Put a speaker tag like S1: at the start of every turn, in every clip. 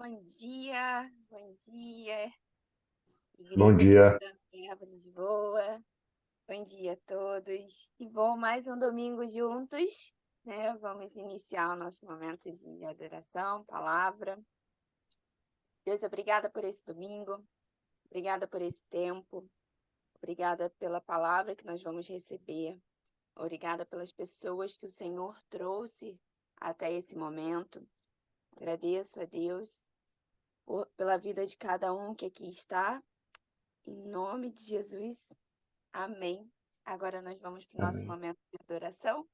S1: Bom dia,
S2: Bom
S1: Igreja
S2: dia.
S1: Cristã Verbo de Lisboa. Bom dia a todos. Que bom, mais um domingo juntos, né? Vamos iniciar o nosso momento de adoração, palavra. Deus, obrigada por esse domingo, obrigada por esse tempo, obrigada pela palavra que nós vamos receber, obrigada pelas pessoas que o Senhor trouxe até esse momento. Agradeço a Deus pela vida de cada um que aqui está. Em nome de Jesus, amém. Agora nós vamos para o nosso
S2: Amém.
S1: momento de adoração.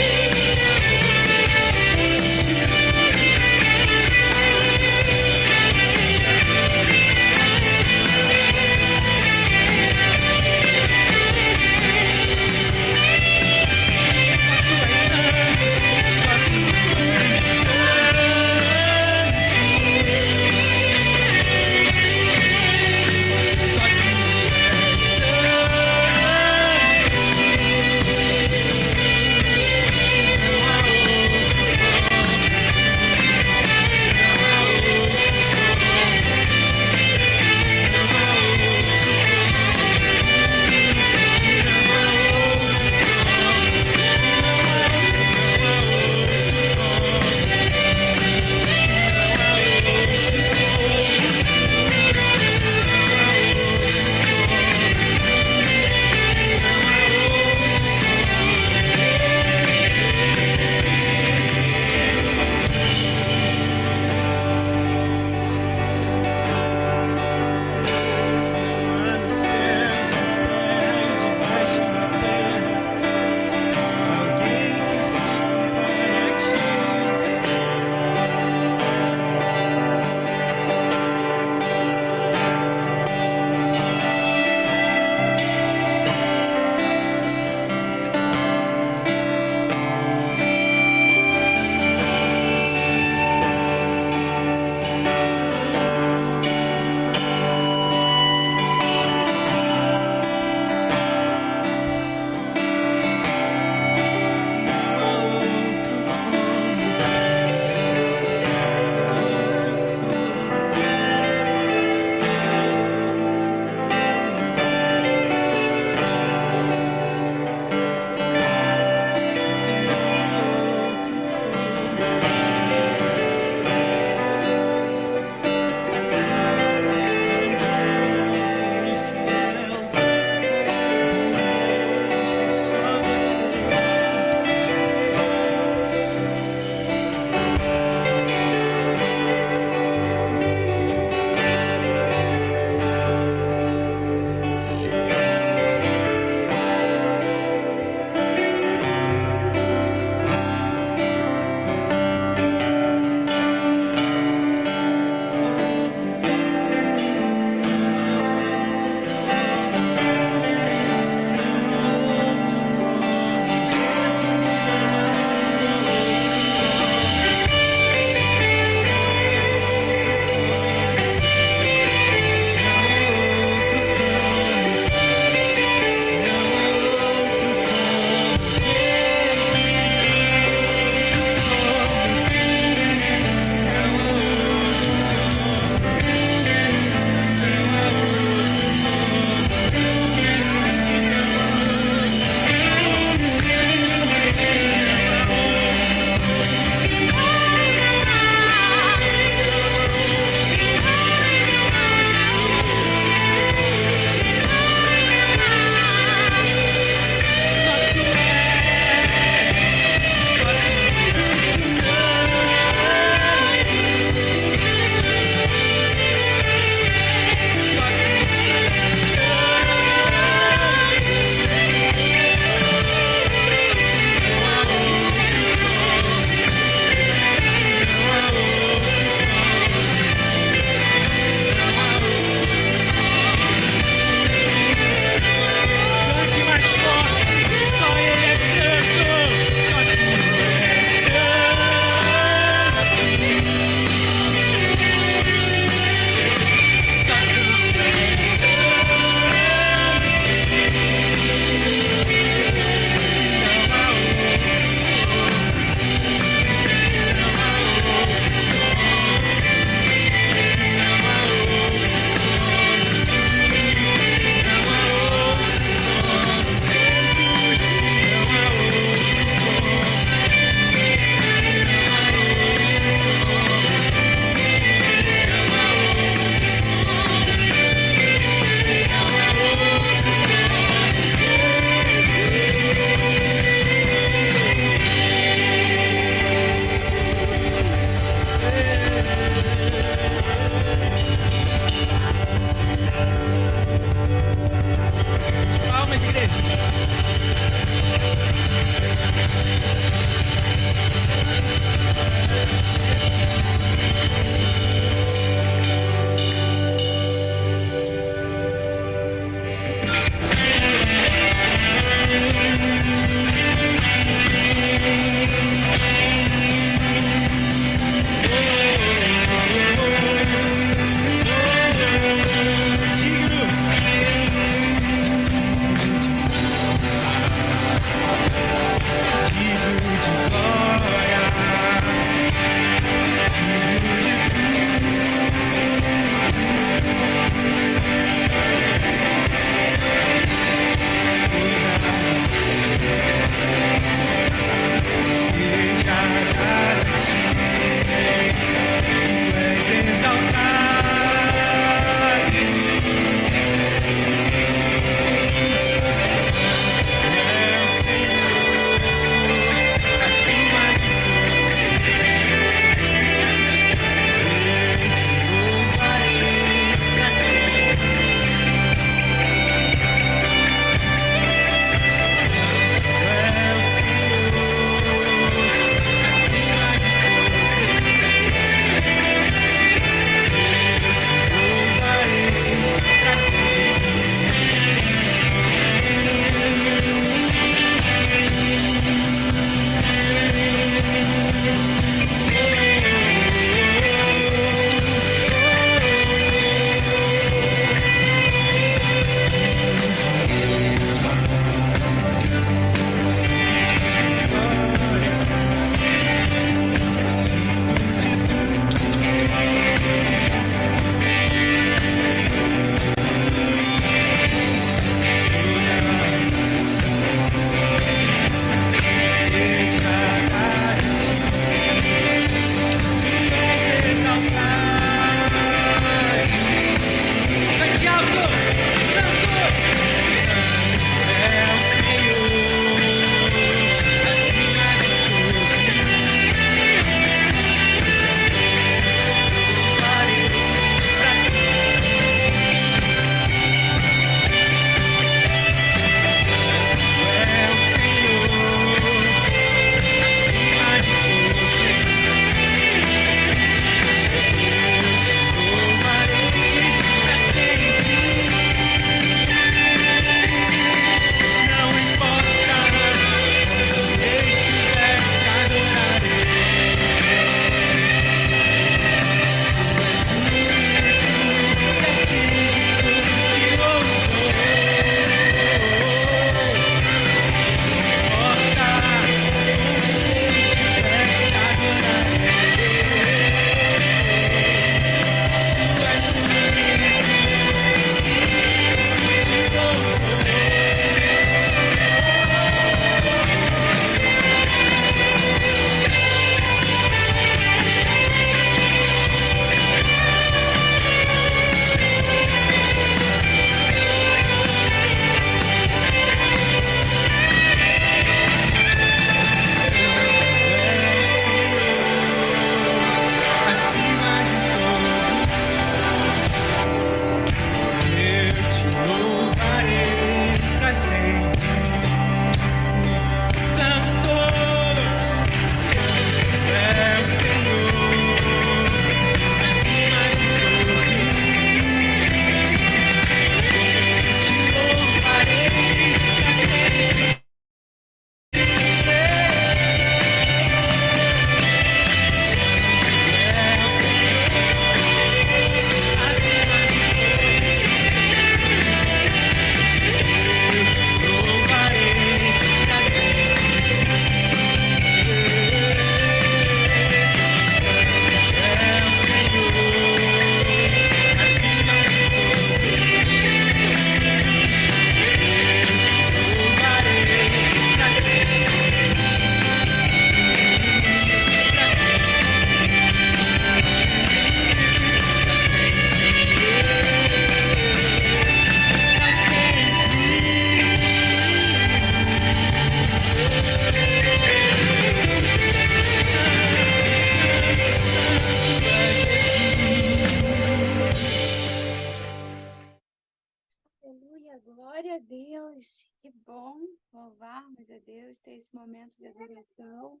S1: Aleluia, glória a Deus. Que bom louvarmos a Deus, ter esse momento de adoração.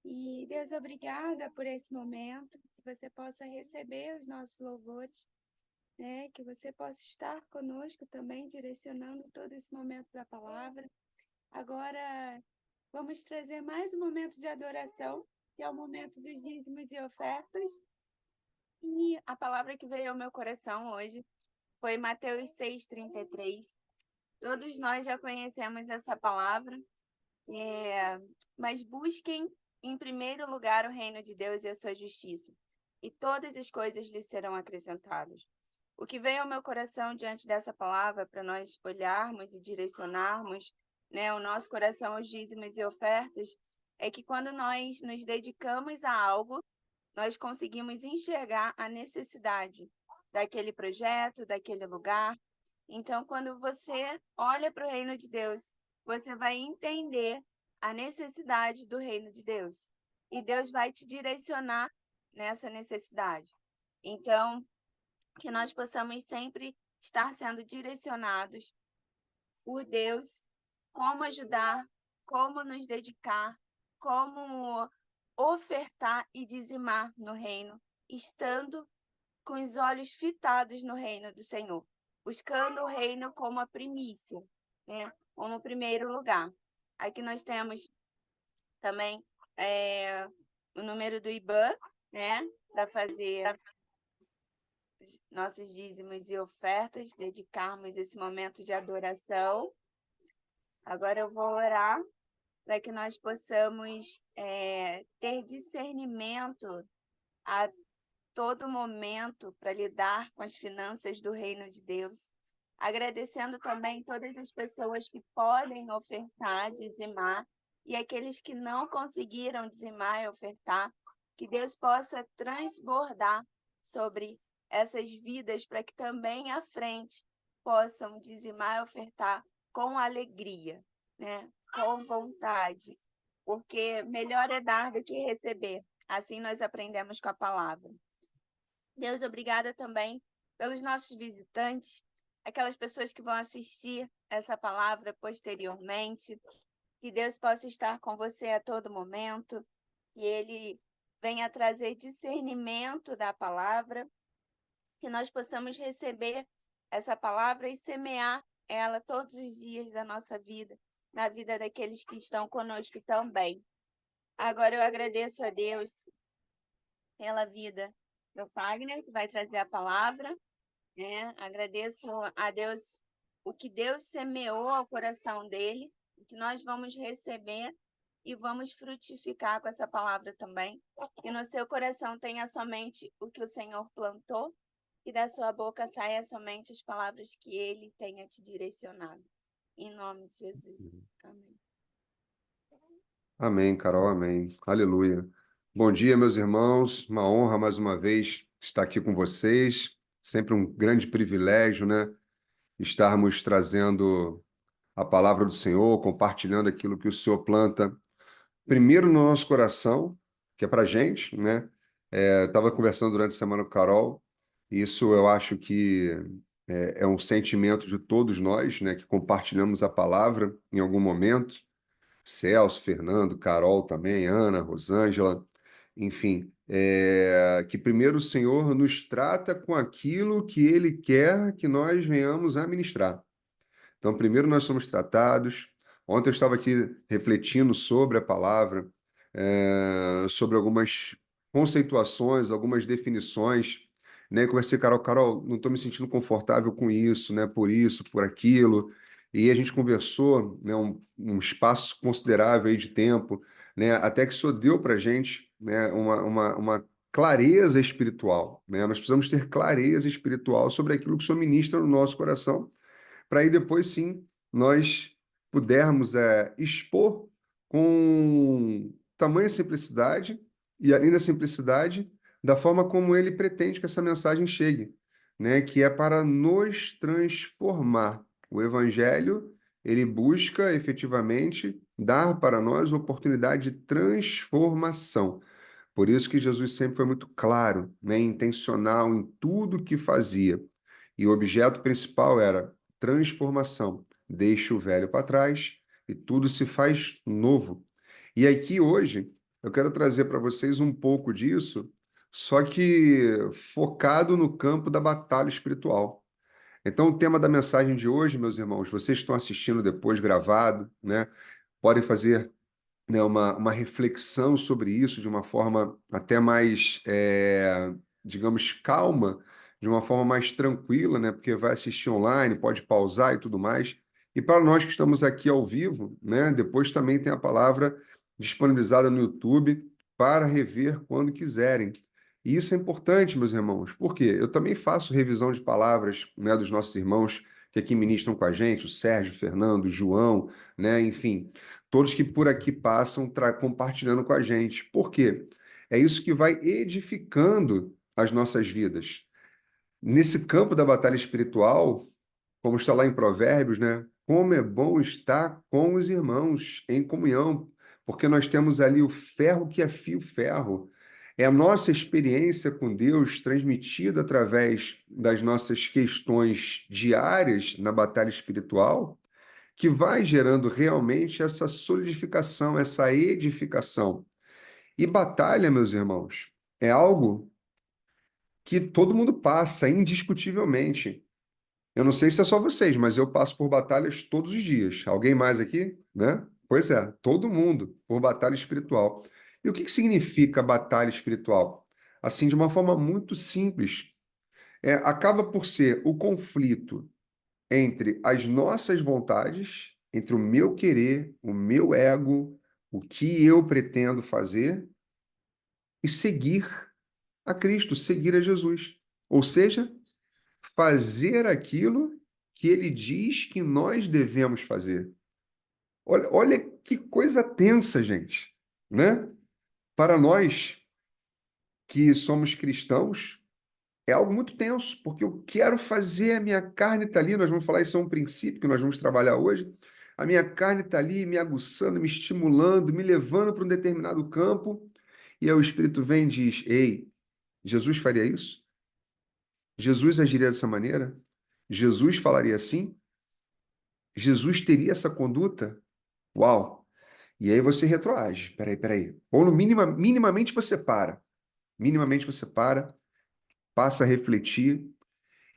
S1: E Deus, obrigada por esse momento, que você possa receber os nossos louvores, né? Que você possa estar conosco também, direcionando todo esse momento da palavra. Agora, vamos trazer mais um momento de adoração, que é o momento dos dízimos e ofertas. E a palavra que veio ao meu coração hoje foi Mateus 6,33. Todos nós já conhecemos essa palavra, mas busquem em primeiro lugar o reino de Deus e a sua justiça, e todas as coisas lhes serão acrescentadas. O que veio ao meu coração diante dessa palavra, para nós olharmos e direcionarmos, né, o nosso coração aos dízimos e ofertas, é que quando nós nos dedicamos a algo, nós conseguimos enxergar a necessidade daquele projeto, daquele lugar. Então, quando você olha para o reino de Deus, você vai entender a necessidade do reino de Deus. E Deus vai te direcionar nessa necessidade. Então, que nós possamos sempre estar sendo direcionados por Deus, como ajudar, como nos dedicar, como ofertar e dizimar no reino, estando com os olhos fitados no reino do Senhor, buscando o reino como a primícia, né? Como o primeiro lugar. Aqui nós temos também o número do IBAN, né? Para fazer nossos dízimos e ofertas, dedicarmos esse momento de adoração. Agora eu vou orar para que nós possamos ter discernimento a todo momento para lidar com as finanças do reino de Deus. Agradecendo também todas as pessoas que podem ofertar, dizimar, e aqueles que não conseguiram dizimar e ofertar, que Deus possa transbordar sobre essas vidas para que também à frente possam dizimar e ofertar com alegria, né? Com vontade, porque melhor é dar do que receber. Assim nós aprendemos com a palavra. Deus, obrigada também pelos nossos visitantes, aquelas pessoas que vão assistir essa palavra posteriormente. Que Deus possa estar com você a todo momento, que Ele venha trazer discernimento da palavra, que nós possamos receber essa palavra e semear ela todos os dias da nossa vida, na vida daqueles que estão conosco também. Agora eu agradeço a Deus pela vida do Fagner, que vai trazer a palavra, né? Agradeço a Deus o que Deus semeou ao coração dele, o que nós vamos receber e vamos frutificar com essa palavra também. Que no seu coração tenha somente o que o Senhor plantou e da sua boca saia somente as palavras que ele tenha te direcionado. Em nome de Jesus. Amém.
S2: Amém, Carol, amém. Aleluia. Bom dia, meus irmãos. Uma honra mais uma vez estar aqui com vocês. Sempre um grande privilégio, né? Estarmos trazendo a palavra do Senhor, compartilhando aquilo que o Senhor planta primeiro no nosso coração, que é para a gente, né? Estava conversando durante a semana com a Carol, e isso eu acho que é um sentimento de todos nós, né? Que compartilhamos a palavra em algum momento. Celso, Fernando, Carol também, Ana, Rosângela, enfim, que primeiro o Senhor nos trata com aquilo que Ele quer que nós venhamos a ministrar. Então, primeiro nós somos tratados. Ontem eu estava aqui refletindo sobre a palavra, sobre algumas conceituações, algumas definições, né? Eu conversei com a Carol, não estou me sentindo confortável com isso, né? Por isso, por aquilo. E a gente conversou, né? Um espaço considerável aí de tempo, né? Até que isso deu para a gente, né? Uma clareza espiritual, né? Nós precisamos ter clareza espiritual sobre aquilo que o Senhor ministra no nosso coração, para aí depois sim nós pudermos expor com tamanha simplicidade e além da simplicidade, da forma como ele pretende que essa mensagem chegue, né? Que é para nos transformar. O Evangelho, ele busca efetivamente dar para nós oportunidade de transformação. Por isso que Jesus sempre foi muito claro, né? Intencional em tudo que fazia. E o objeto principal era transformação. Deixa o velho para trás e tudo se faz novo. E aqui hoje eu quero trazer para vocês um pouco disso, só que focado no campo da batalha espiritual. Então, o tema da mensagem de hoje, meus irmãos, vocês estão assistindo depois gravado, né? Podem fazer, né, uma reflexão sobre isso de uma forma até mais, digamos, calma, de uma forma mais tranquila, né? Porque vai assistir online, pode pausar e tudo mais. E para nós que estamos aqui ao vivo, né? Depois também tem a palavra disponibilizada no YouTube para rever quando quiserem. E isso é importante, meus irmãos, porque eu também faço revisão de palavras, né, dos nossos irmãos que aqui ministram com a gente, o Sérgio, o Fernando, o João, né? Enfim, todos que por aqui passam compartilhando com a gente. Por quê? É isso que vai edificando as nossas vidas. Nesse campo da batalha espiritual, como está lá em Provérbios, né? Como é bom estar com os irmãos em comunhão, porque nós temos ali o ferro que afia o ferro. É a nossa experiência com Deus transmitida através das nossas questões diárias na batalha espiritual que vai gerando realmente essa solidificação, essa edificação. E batalha, meus irmãos, é algo que todo mundo passa, indiscutivelmente. Eu não sei se é só vocês, mas eu passo por batalhas todos os dias. Alguém mais aqui, né? Pois é, todo mundo por batalha espiritual. E o que que significa batalha espiritual? Assim, de uma forma muito simples, acaba por ser o conflito entre as nossas vontades, entre o meu querer, o meu ego, o que eu pretendo fazer e seguir a Cristo, seguir a Jesus. Ou seja, fazer aquilo que ele diz que nós devemos fazer. Olha que coisa tensa, gente, né? Para nós que somos cristãos, é algo muito tenso, porque eu quero fazer, a minha carne está ali, nós vamos falar, isso é um princípio que nós vamos trabalhar hoje. A minha carne está ali me aguçando, me estimulando, me levando para um determinado campo, e aí o Espírito vem e diz: Ei, Jesus faria isso? Jesus agiria dessa maneira? Jesus falaria assim? Jesus teria essa conduta? Uau! E aí você retroage. Peraí. Ou no minimamente você para. Minimamente você para, passa a refletir.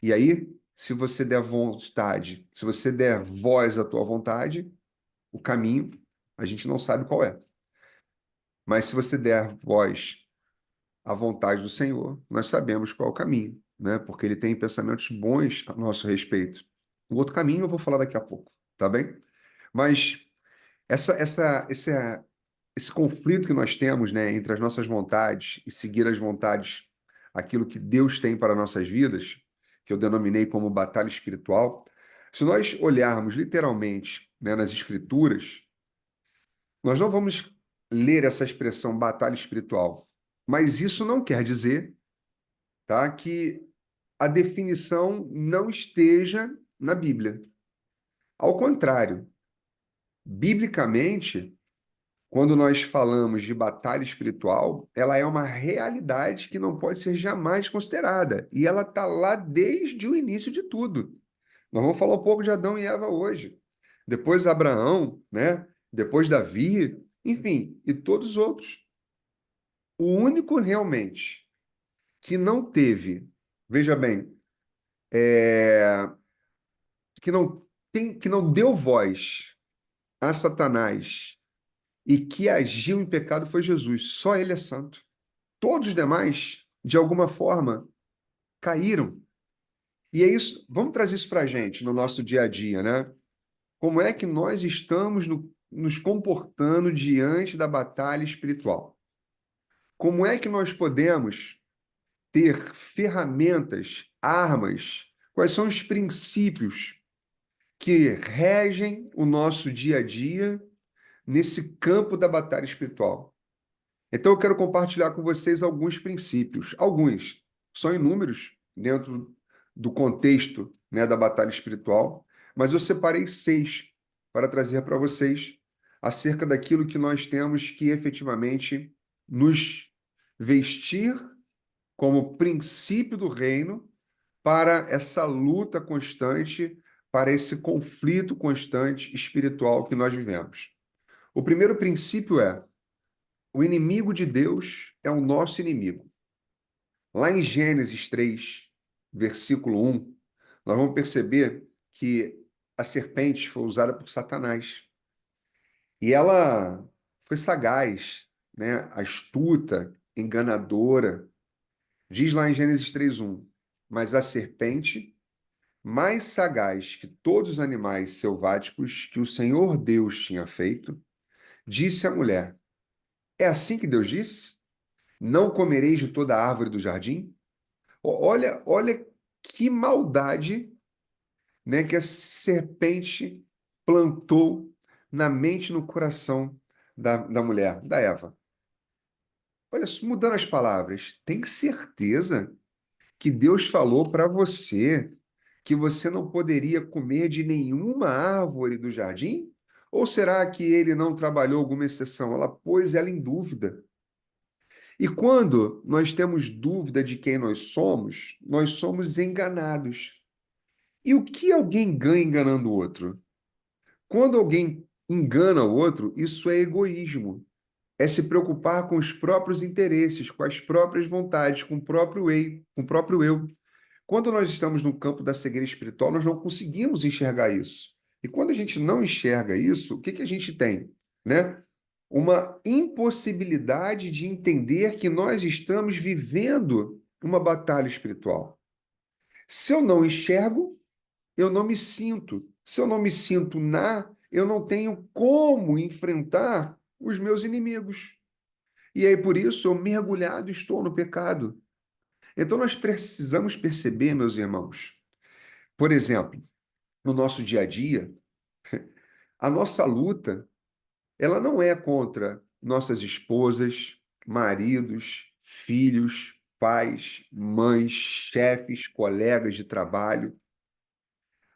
S2: E aí, se você der vontade, se você der voz à tua vontade, o caminho, a gente não sabe qual é. Mas se você der voz à vontade do Senhor, nós sabemos qual é o caminho, né? Porque ele tem pensamentos bons a nosso respeito. O outro caminho eu vou falar daqui a pouco, tá bem? Mas esse conflito que nós temos, né, entre as nossas vontades e seguir as vontades, aquilo que Deus tem para nossas vidas, que eu denominei como batalha espiritual, se nós olharmos literalmente, né, nas Escrituras, nós não vamos ler essa expressão batalha espiritual, mas isso não quer dizer, tá, que a definição não esteja na Bíblia. Ao contrário, biblicamente, quando nós falamos de batalha espiritual, ela é uma realidade que não pode ser jamais considerada. E ela está lá desde o início de tudo. Nós vamos falar um pouco de Adão e Eva hoje. Depois Abraão, né? Depois Davi, enfim, e todos os outros. O único realmente que não teve, veja bem, é, que não deu voz a Satanás e que agiu em pecado foi Jesus. Só ele é santo. Todos os demais, de alguma forma, caíram. E é isso, vamos trazer isso para a gente no nosso dia a dia, né? Como é que nós estamos nos comportando diante da batalha espiritual? Como é que nós podemos ter ferramentas, armas? Quais são os princípios que regem o nosso dia a dia nesse campo da batalha espiritual? Então, eu quero compartilhar com vocês alguns princípios. Alguns são inúmeros dentro do contexto, né, da batalha espiritual, mas eu separei 6 para trazer para vocês acerca daquilo que nós temos que efetivamente nos vestir como princípio do reino para essa luta constante, para esse conflito constante espiritual que nós vivemos. O primeiro princípio é: o inimigo de Deus é o nosso inimigo. Lá em Gênesis 3, versículo 1, nós vamos perceber que a serpente foi usada por Satanás. E ela foi sagaz, né? Astuta, enganadora. Diz lá em Gênesis 3:1: mas a serpente, mais sagaz que todos os animais selváticos que o Senhor Deus tinha feito, disse à mulher: é assim que Deus disse? Não comereis de toda a árvore do jardim? Olha que maldade, né, que a serpente plantou na mente e no coração da mulher, da Eva. Olha, mudando as palavras, tem certeza que Deus falou para você que você não poderia comer de nenhuma árvore do jardim? Ou será que ele não trabalhou alguma exceção? Ela pôs ela em dúvida. E quando nós temos dúvida de quem nós somos enganados. E o que alguém ganha enganando o outro? Quando alguém engana o outro, isso é egoísmo. É se preocupar com os próprios interesses, com as próprias vontades, com o próprio eu. Quando nós estamos no campo da cegueira espiritual, nós não conseguimos enxergar isso. E quando a gente não enxerga isso, o que que a gente tem, né? Uma impossibilidade de entender que nós estamos vivendo uma batalha espiritual. Se eu não enxergo, eu não me sinto. Se eu não me sinto eu não tenho como enfrentar os meus inimigos. E aí, por isso, eu mergulhado estou no pecado. Então, nós precisamos perceber, meus irmãos, por exemplo, no nosso dia a dia, a nossa luta, ela não é contra nossas esposas, maridos, filhos, pais, mães, chefes, colegas de trabalho.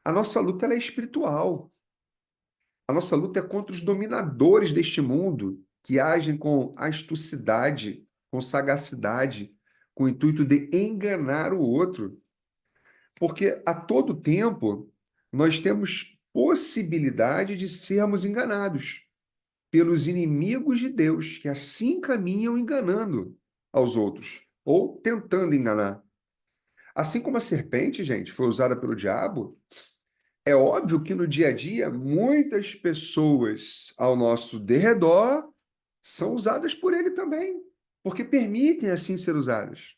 S2: A nossa luta ela é espiritual. A nossa luta é contra os dominadores deste mundo, que agem com astucidade, com sagacidade, com o intuito de enganar o outro. Porque a todo tempo nós temos possibilidade de sermos enganados pelos inimigos de Deus, que assim caminham enganando aos outros, ou tentando enganar. Assim como a serpente, gente, foi usada pelo diabo, é óbvio que no dia a dia muitas pessoas ao nosso derredor são usadas por ele também, porque permitem assim ser usadas.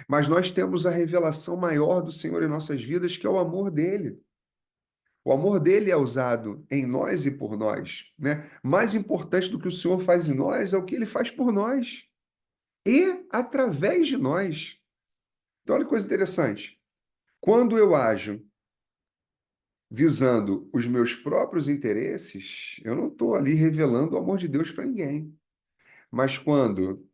S2: Mas nós temos a revelação maior do Senhor em nossas vidas, que é o amor dele. O amor dele é usado em nós e por nós, né? Mais importante do que o Senhor faz em nós é o que ele faz por nós e através de nós. Então, olha que coisa interessante. Quando eu ajo visando os meus próprios interesses, eu não estou ali revelando o amor de Deus para ninguém. Mas quando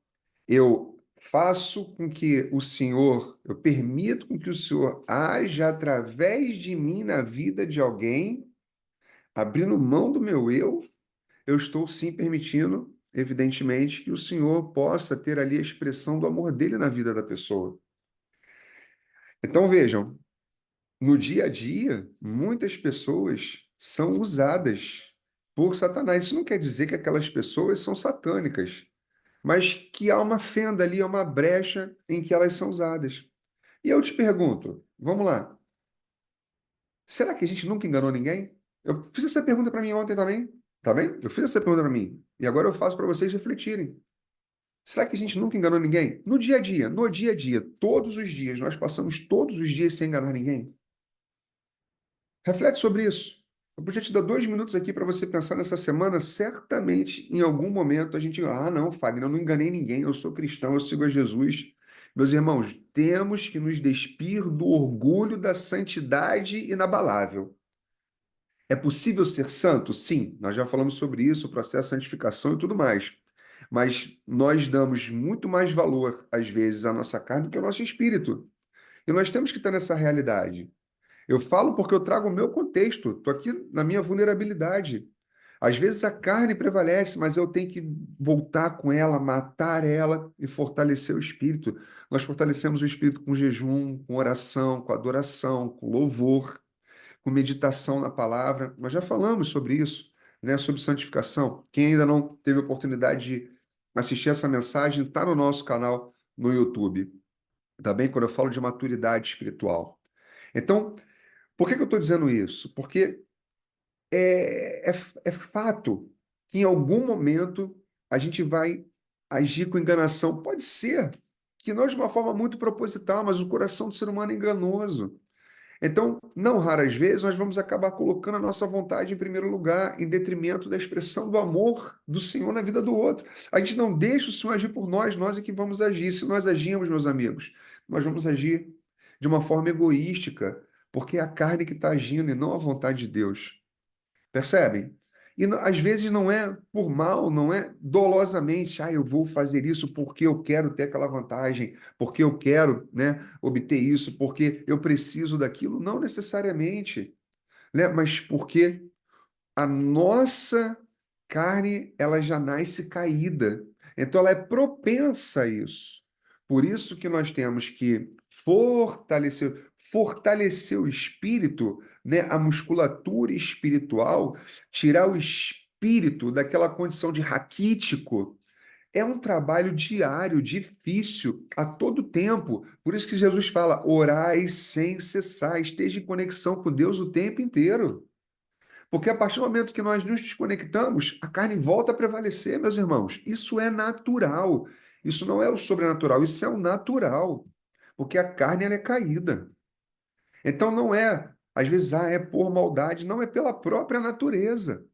S2: eu faço com que o Senhor, eu permito com que o Senhor haja através de mim na vida de alguém, abrindo mão do meu eu estou sim permitindo, evidentemente, que o Senhor possa ter ali a expressão do amor dele na vida da pessoa. Então vejam, no dia a dia, muitas pessoas são usadas por Satanás. Isso não quer dizer que aquelas pessoas são satânicas, mas que há uma fenda ali, há uma brecha em que elas são usadas. E eu te pergunto, vamos lá, será que a gente nunca enganou ninguém? Eu fiz essa pergunta para mim ontem também, tá bem? Eu fiz essa pergunta para mim, e agora eu faço para vocês refletirem. Será que a gente nunca enganou ninguém? No dia a dia, todos os dias, nós passamos todos os dias sem enganar ninguém? Reflete sobre isso. Eu podia te dar 2 minutos aqui para você pensar nessa semana. Certamente, em algum momento, a gente. Ah, não, Fagner, eu não enganei ninguém. Eu sou cristão, eu sigo a Jesus. Meus irmãos, temos que nos despir do orgulho da santidade inabalável. É possível ser santo? Sim, nós já falamos sobre isso, o processo de santificação e tudo mais. Mas nós damos muito mais valor, às vezes, à nossa carne do que ao nosso espírito. E nós temos que estar nessa realidade. Eu falo porque eu trago o meu contexto, estou aqui na minha vulnerabilidade. Às vezes a carne prevalece, mas eu tenho que voltar com ela, matar ela e fortalecer o espírito. Nós fortalecemos o espírito com jejum, com oração, com adoração, com louvor. com meditação na palavra. Nós já falamos sobre isso, né? Sobre santificação. Quem ainda não teve oportunidade de assistir essa mensagem, está no nosso canal no YouTube, tá bem? Quando eu falo de maturidade espiritual. Então, por que que eu estou dizendo isso? Porque é fato que em algum momento a gente vai agir com enganação. Pode ser que não de uma forma muito proposital, mas o coração do ser humano é enganoso. Então, não raras vezes, nós vamos acabar colocando a nossa vontade em primeiro lugar, em detrimento da expressão do amor do Senhor na vida do outro. A gente não deixa o Senhor agir por nós, nós é que vamos agir. Se nós agimos, meus amigos, nós vamos agir de uma forma egoística, porque é a carne que está agindo e não a vontade de Deus. Percebem? E às vezes não é por mal, não é dolosamente, eu vou fazer isso porque eu quero ter aquela vantagem, porque eu quero, né, obter isso, porque eu preciso daquilo. Não necessariamente, né, mas porque a nossa carne, ela já nasce caída. Então ela é propensa a isso. Por isso que nós temos que fortalecer o espírito, né, a musculatura espiritual, tirar o espírito daquela condição de raquítico. É um trabalho diário, difícil, a todo tempo. Por isso que Jesus fala: orai sem cessar, esteja em conexão com Deus o tempo inteiro. Porque a partir do momento que nós nos desconectamos, a carne volta a prevalecer, meus irmãos. Isso é natural. Isso não é o sobrenatural, isso é o natural. Porque a carne ela é caída. Então não é, às vezes, é por maldade, não é pela própria natureza.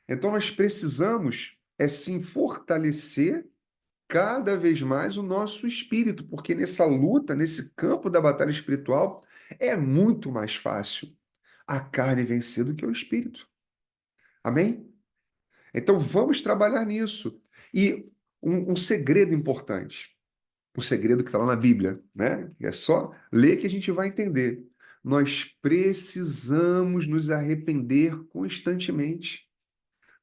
S2: Então nós precisamos, sim, fortalecer cada vez mais o nosso espírito, porque nessa luta, nesse campo da batalha espiritual, é muito mais fácil a carne vencer do que o espírito. Amém? Então vamos trabalhar nisso. E um segredo importante, um segredo que está lá na Bíblia, né? É só ler que a gente vai entender. Nós precisamos nos arrepender constantemente.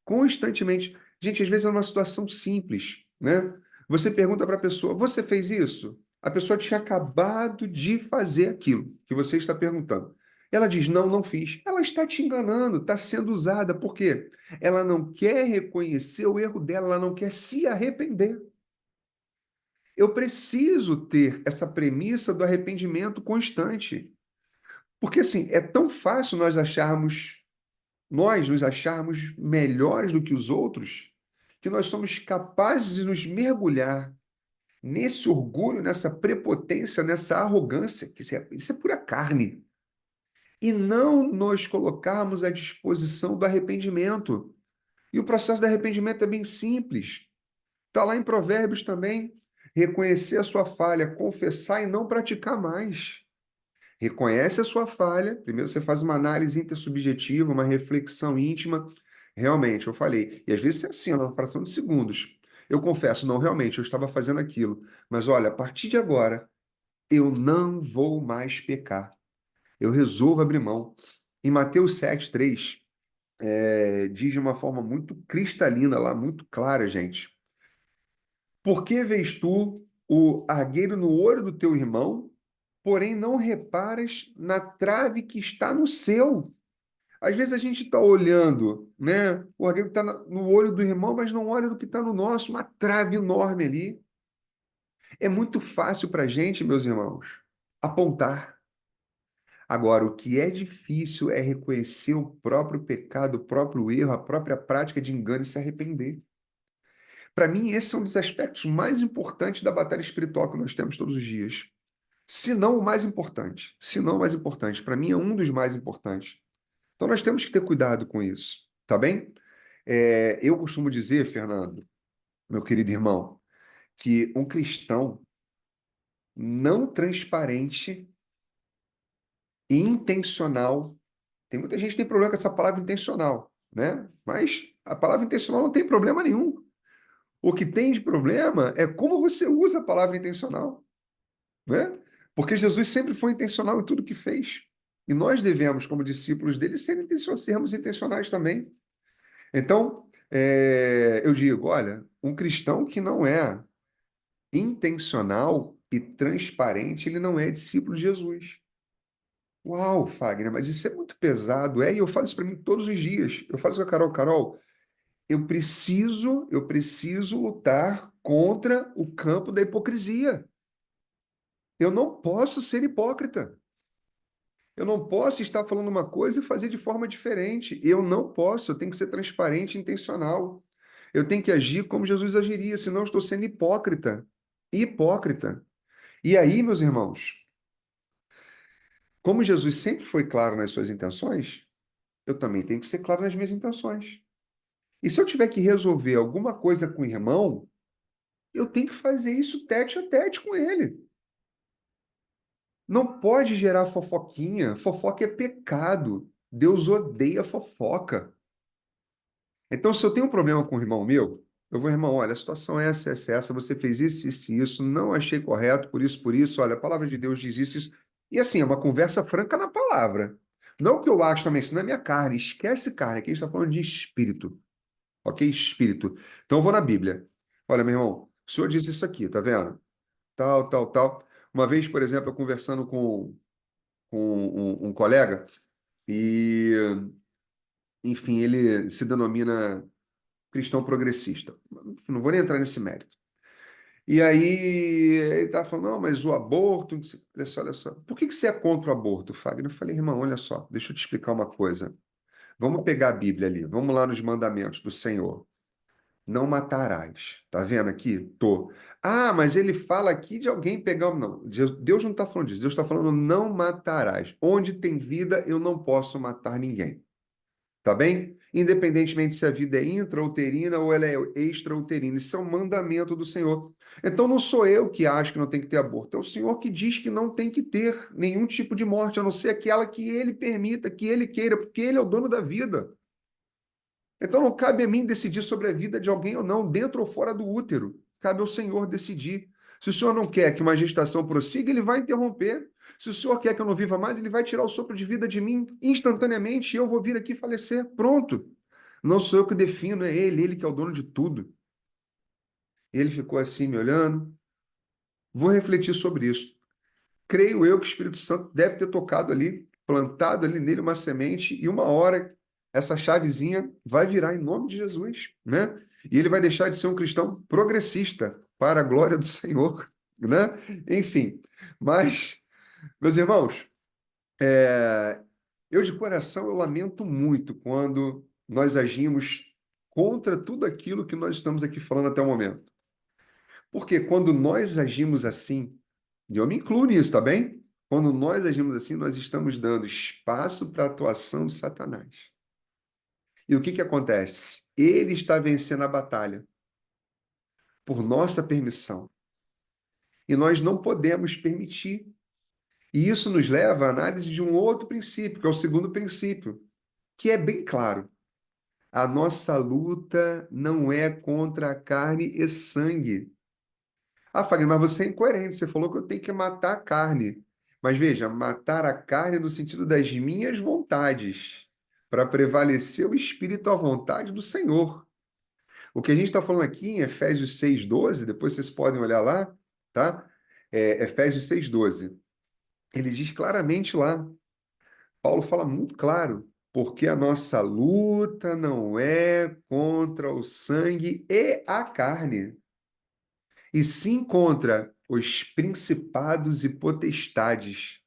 S2: Constantemente. Gente, às vezes é uma situação simples, né? Você pergunta para a pessoa: você fez isso? A pessoa tinha acabado de fazer aquilo que você está perguntando. Ela diz: não, não fiz. Ela está te enganando, está sendo usada. Por quê? Ela não quer reconhecer o erro dela, ela não quer se arrepender. Eu preciso ter essa premissa do arrependimento constante. Porque, assim, é tão fácil nós nos acharmos melhores do que os outros, que nós somos capazes de nos mergulhar nesse orgulho, nessa prepotência, nessa arrogância, que isso é pura carne, e não nos colocarmos à disposição do arrependimento. E o processo de arrependimento é bem simples. Está lá em Provérbios também. Reconhecer a sua falha, confessar e não praticar mais. Reconhece a sua falha, primeiro você faz uma análise intersubjetiva, uma reflexão íntima. Realmente, eu falei. E às vezes é assim, na fração de segundos. Eu confesso, não, realmente, eu estava fazendo aquilo. Mas olha, a partir de agora, eu não vou mais pecar. Eu resolvo abrir mão. Em Mateus 7:3, diz de uma forma muito cristalina lá, muito clara, gente. Por que vês tu o argueiro no olho do teu irmão, porém não reparas na trave que está no seu? Às vezes a gente está olhando, né? O argueiro está no olho do irmão, mas não olha do que está no nosso, uma trave enorme ali. É muito fácil para a gente, meus irmãos, apontar. Agora, o que é difícil é reconhecer o próprio pecado, o próprio erro, a própria prática de engano e se arrepender. Para mim, esse é um dos aspectos mais importantes da batalha espiritual que nós temos todos os dias. Se não o mais importante. Se não o mais importante. Para mim, é um dos mais importantes. Então, nós temos que ter cuidado com isso. Tá bem? Eu costumo dizer, Fernando, meu querido irmão, que um cristão não transparente e intencional. Tem muita gente que tem problema com essa palavra intencional, né? Mas a palavra intencional não tem problema nenhum. O que tem de problema é como você usa a palavra intencional, né? Porque Jesus sempre foi intencional em tudo que fez. E nós devemos, como discípulos dele, sermos intencionais também. Então, eu digo, olha, um cristão que não é intencional e transparente, ele não é discípulo de Jesus. Uau, Fagner, mas isso é muito pesado. É, e eu falo isso para mim todos os dias. Eu falo isso com a Carol. Carol, eu preciso lutar contra o campo da hipocrisia. Eu não posso ser hipócrita. Eu não posso estar falando uma coisa e fazer de forma diferente. Eu não posso, eu tenho que ser transparente e intencional. Eu tenho que agir como Jesus agiria, senão eu estou sendo hipócrita. Hipócrita. E aí, meus irmãos, como Jesus sempre foi claro nas suas intenções, eu também tenho que ser claro nas minhas intenções. E se eu tiver que resolver alguma coisa com o irmão, eu tenho que fazer isso tete a tete com ele. Não pode gerar fofoquinha. Fofoca é pecado. Deus odeia fofoca. Então, se eu tenho um problema com o irmão meu, eu vou, irmão, olha, a situação é essa, você fez isso, não achei correto, por isso, olha, a palavra de Deus diz isso. E assim, é uma conversa franca na palavra. Não o que eu acho também, isso não é minha carne, esquece carne, aqui a gente está falando de espírito, ok? Espírito. Então, eu vou na Bíblia. Olha, meu irmão, o senhor diz isso aqui, tá vendo? Tal, tal, tal. Uma vez, por exemplo, eu conversando com um colega, e, enfim, ele se denomina cristão progressista. Não vou nem entrar nesse mérito. E aí ele estava falando, não, mas o aborto, olha só, por que você é contra o aborto, Fagner? Eu falei, irmão, olha só, deixa eu te explicar uma coisa. Vamos pegar a Bíblia ali, vamos lá nos mandamentos do Senhor. Não matarás. Tá vendo aqui? Tô. Ah, mas ele fala aqui de alguém pegar. Não, Deus não está falando disso. Deus está falando não matarás. Onde tem vida, eu não posso matar ninguém. Tá bem? Independentemente se a vida é intrauterina ou ela é extrauterina. Isso é um mandamento do Senhor. Então não sou eu que acho que não tem que ter aborto. É o Senhor que diz que não tem que ter nenhum tipo de morte, a não ser aquela que ele permita, que ele queira, porque ele é o dono da vida. Então não cabe a mim decidir sobre a vida de alguém ou não, dentro ou fora do útero. Cabe ao Senhor decidir. Se o Senhor não quer que uma gestação prossiga, ele vai interromper. Se o Senhor quer que eu não viva mais, ele vai tirar o sopro de vida de mim instantaneamente e eu vou vir aqui falecer. Pronto. Não sou eu que defino, é ele que é o dono de tudo. Ele ficou assim me olhando. Vou refletir sobre isso. Creio eu que o Espírito Santo deve ter tocado ali, plantado ali nele uma semente, e uma hora essa chavezinha vai virar em nome de Jesus, né? E ele vai deixar de ser um cristão progressista para a glória do Senhor, né? Enfim, mas, meus irmãos, eu de coração eu lamento muito quando nós agimos contra tudo aquilo que nós estamos aqui falando até o momento. Porque quando nós agimos assim, e eu me incluo nisso, tá bem? Quando nós agimos assim, nós estamos dando espaço para a atuação de Satanás. E o que que acontece? Ele está vencendo a batalha por nossa permissão. E nós não podemos permitir. E isso nos leva à análise de um outro princípio, que é o segundo princípio, que é bem claro. A nossa luta não é contra a carne e sangue. Ah, Fagner, mas você é incoerente. Você falou que eu tenho que matar a carne. Mas veja, matar a carne no sentido das minhas vontades, para prevalecer o espírito à vontade do Senhor. O que a gente está falando aqui em Efésios 6,12, depois vocês podem olhar lá, tá? Efésios 6,12. Ele diz claramente lá, Paulo fala muito claro, porque a nossa luta não é contra o sangue e a carne, e sim contra os principados e potestades,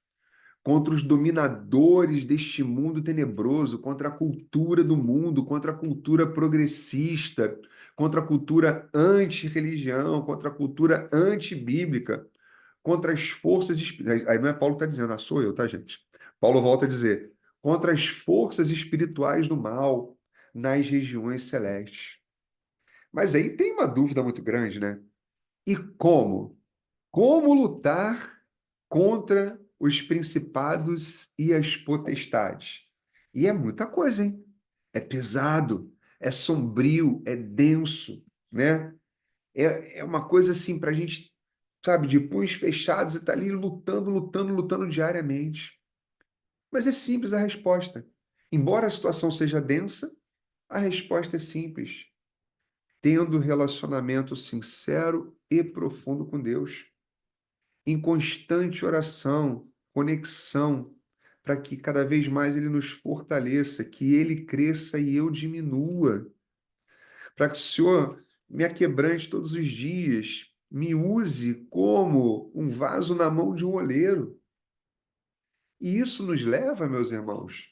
S2: contra os dominadores deste mundo tenebroso, contra a cultura do mundo, contra a cultura progressista, contra a cultura anti-religião, contra a cultura antibíblica, contra as forças espirituais. Aí não é Paulo que está dizendo, sou eu, tá, gente? Paulo volta a dizer, contra as forças espirituais do mal nas regiões celestes. Mas aí tem uma dúvida muito grande, né? E como? Como lutar contra os principados e as potestades? E é muita coisa, hein? É pesado, é sombrio, é denso, né? É uma coisa assim para a gente, sabe, de punhos fechados e tá ali lutando, lutando, lutando diariamente. Mas é simples a resposta. Embora a situação seja densa, a resposta é simples. Tendo relacionamento sincero e profundo com Deus, em constante oração, conexão, para que cada vez mais ele nos fortaleça, que ele cresça e eu diminua, para que o Senhor me aquebrante todos os dias, me use como um vaso na mão de um oleiro. E isso nos leva, meus irmãos,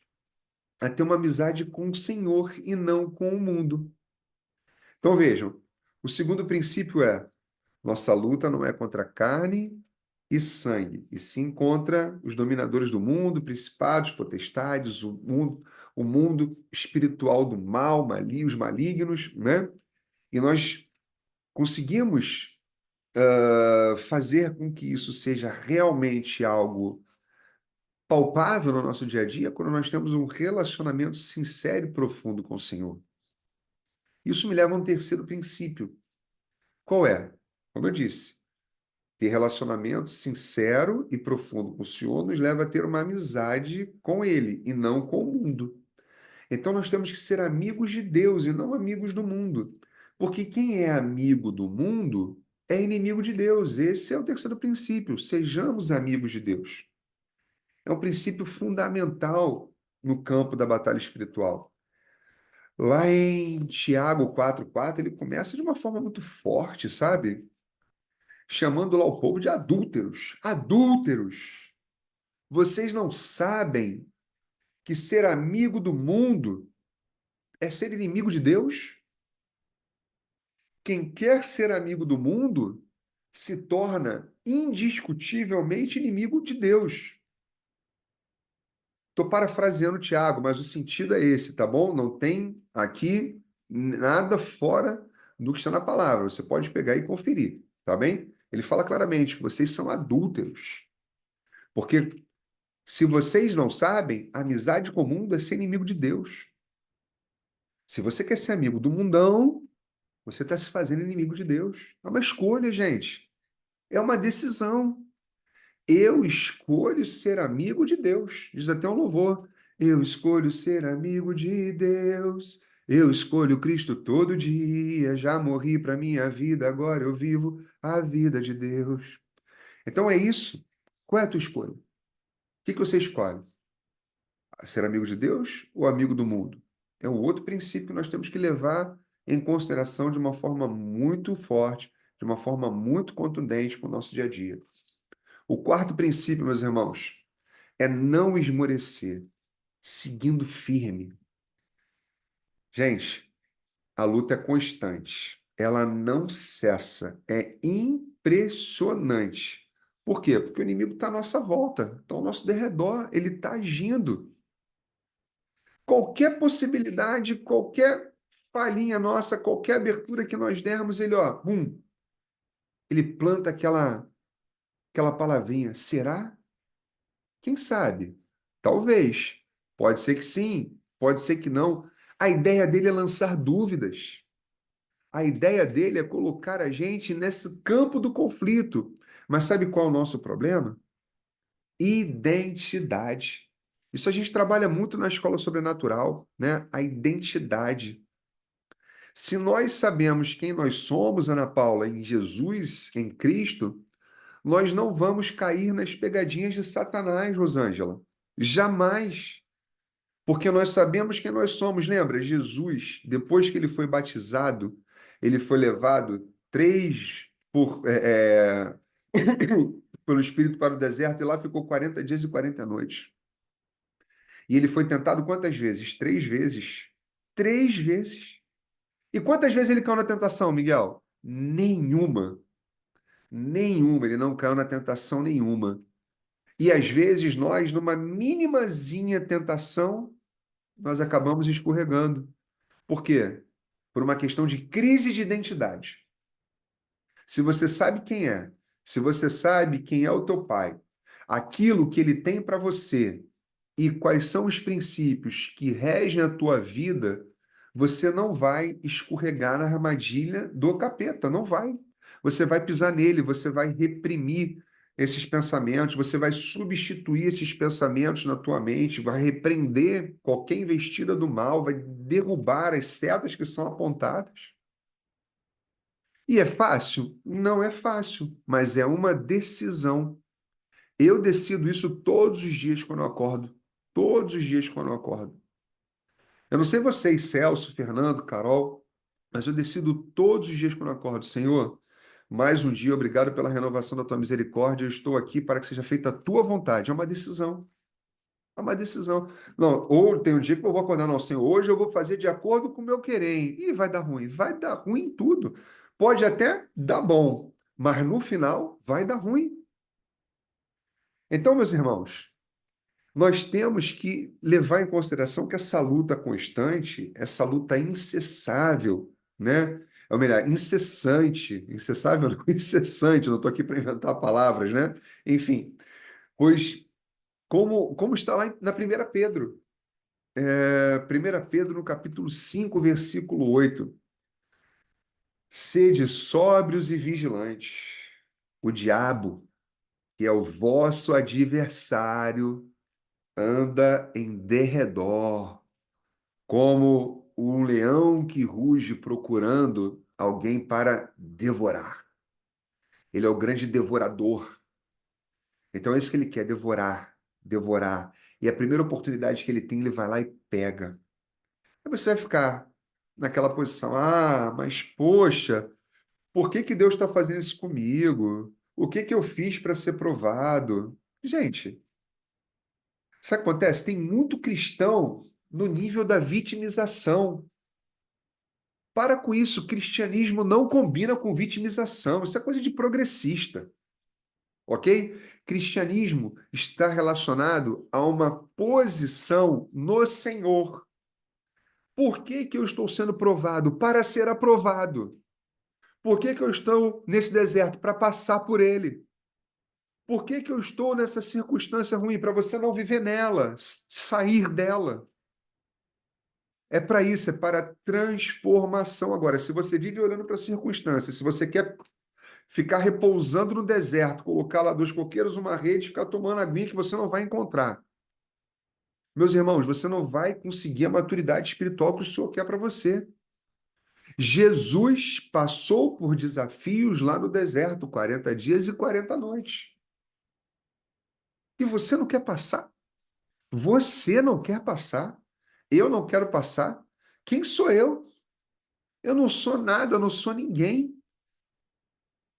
S2: a ter uma amizade com o Senhor e não com o mundo. Então vejam, o segundo princípio é: nossa luta não é contra carne e sangue, e sim contra os dominadores do mundo, principados, potestades, o mundo espiritual do mal, os malignos, né? E nós conseguimos fazer com que isso seja realmente algo palpável no nosso dia a dia quando nós temos um relacionamento sincero e profundo com o Senhor. Isso me leva a um terceiro princípio. Qual é? Como eu disse, ter relacionamento sincero e profundo com o Senhor nos leva a ter uma amizade com Ele e não com o mundo. Então nós temos que ser amigos de Deus e não amigos do mundo. Porque quem é amigo do mundo é inimigo de Deus. Esse é o terceiro princípio. Sejamos amigos de Deus. É um princípio fundamental no campo da batalha espiritual. Lá em Tiago 4:4, ele começa de uma forma muito forte, sabe? Chamando lá o povo de adúlteros. Adúlteros! Vocês não sabem que ser amigo do mundo é ser inimigo de Deus? Quem quer ser amigo do mundo se torna indiscutivelmente inimigo de Deus. Estou parafraseando o Tiago, mas o sentido é esse, tá bom? Não tem aqui nada fora do que está na palavra. Você pode pegar e conferir, tá bem? Ele fala claramente que vocês são adúlteros. Porque se vocês não sabem, a amizade com o mundo é ser inimigo de Deus. Se você quer ser amigo do mundão, você está se fazendo inimigo de Deus. É uma escolha, gente. É uma decisão. Eu escolho ser amigo de Deus. Diz até um louvor. Eu escolho ser amigo de Deus. Eu escolho Cristo todo dia. Já morri para minha vida, agora eu vivo a vida de Deus. Então é isso. Qual é a tua escolha? O que você escolhe? Ser amigo de Deus ou amigo do mundo? É um outro princípio que nós temos que levar em consideração de uma forma muito forte, de uma forma muito contundente para o nosso dia a dia. O quarto princípio, meus irmãos, é não esmorecer, seguindo firme. Gente, a luta é constante, ela não cessa, é impressionante. Por quê? Porque o inimigo está à nossa volta, está ao nosso derredor, ele está agindo. Qualquer possibilidade, qualquer falhinha nossa, qualquer abertura que nós dermos, ele, ó, ele planta aquela palavrinha. Será? Quem sabe? Talvez. Pode ser que sim, pode ser que não. A ideia dele é lançar dúvidas. A ideia dele é colocar a gente nesse campo do conflito. Mas sabe qual é o nosso problema? Identidade. Isso a gente trabalha muito na escola sobrenatural, né? A identidade. Se nós sabemos quem nós somos, Ana Paula, em Jesus, em Cristo, nós não vamos cair nas pegadinhas de Satanás, Rosângela. Jamais. Porque nós sabemos quem nós somos. Lembra? Jesus, depois que ele foi batizado, ele foi levado pelo Espírito para o deserto e lá ficou 40 dias e 40 noites. E ele foi tentado quantas vezes? 3 vezes. 3 vezes. E quantas vezes ele caiu na tentação, Miguel? Nenhuma. Nenhuma. Ele não caiu na tentação nenhuma. E às vezes nós, numa minimazinha tentação, nós acabamos escorregando. Por quê? Por uma questão de crise de identidade. Se você sabe quem é, se você sabe quem é o teu pai, aquilo que ele tem para você e quais são os princípios que regem a tua vida, você não vai escorregar na armadilha do capeta, não vai. Você vai pisar nele, você vai reprimir esses pensamentos, você vai substituir esses pensamentos na tua mente, vai repreender qualquer investida do mal, vai derrubar as setas que são apontadas. E é fácil? Não é fácil, mas é uma decisão. Eu decido isso todos os dias quando eu acordo. todos os dias quando eu acordo. Eu não sei vocês, Celso, Fernando, Carol, mas eu decido todos os dias quando eu acordo, Senhor, mais um dia, obrigado pela renovação da tua misericórdia, eu estou aqui para que seja feita a tua vontade. É uma decisão. É uma decisão. Não, ou tem um dia que eu vou acordar, não, Senhor, hoje eu vou fazer de acordo com o meu querer. Hein? E vai dar ruim em tudo. Pode até dar bom, mas no final vai dar ruim. Então, meus irmãos, nós temos que levar em consideração que essa luta constante, essa luta incessável, né? Ou melhor, incessante, incessável, não, incessante, não estou aqui para inventar palavras, né? Enfim, pois como está lá na 1 Pedro, 1 Pedro no capítulo 5, versículo 8, sede sóbrios e vigilantes. O diabo, que é o vosso adversário, anda em derredor, como um leão que ruge procurando alguém para devorar. Ele é o grande devorador. Então é isso que ele quer, devorar, devorar. E a primeira oportunidade que ele tem, ele vai lá e pega. Aí você vai ficar naquela posição, mas poxa, por que que Deus está fazendo isso comigo? O que que eu fiz para ser provado? Gente, sabe o que acontece? Tem muito cristão no nível da vitimização. Para com isso, cristianismo não combina com vitimização. Isso é coisa de progressista, ok? Cristianismo está relacionado a uma posição no Senhor. Por que que eu estou sendo provado? Para ser aprovado. Por que que eu estou nesse deserto? Para passar por ele. Por que que eu estou nessa circunstância ruim? Para você não viver nela, sair dela. É para isso, é para transformação. Agora, se você vive olhando para a circunstância, se você quer ficar repousando no deserto, colocar lá dois coqueiros, uma rede, ficar tomando aguinha que você não vai encontrar. Meus irmãos, você não vai conseguir a maturidade espiritual que o Senhor quer para você. Jesus passou por desafios lá no deserto, 40 dias e 40 noites. E você não quer passar? Você não quer passar? Eu não quero passar? Quem sou eu? Eu não sou nada, eu não sou ninguém.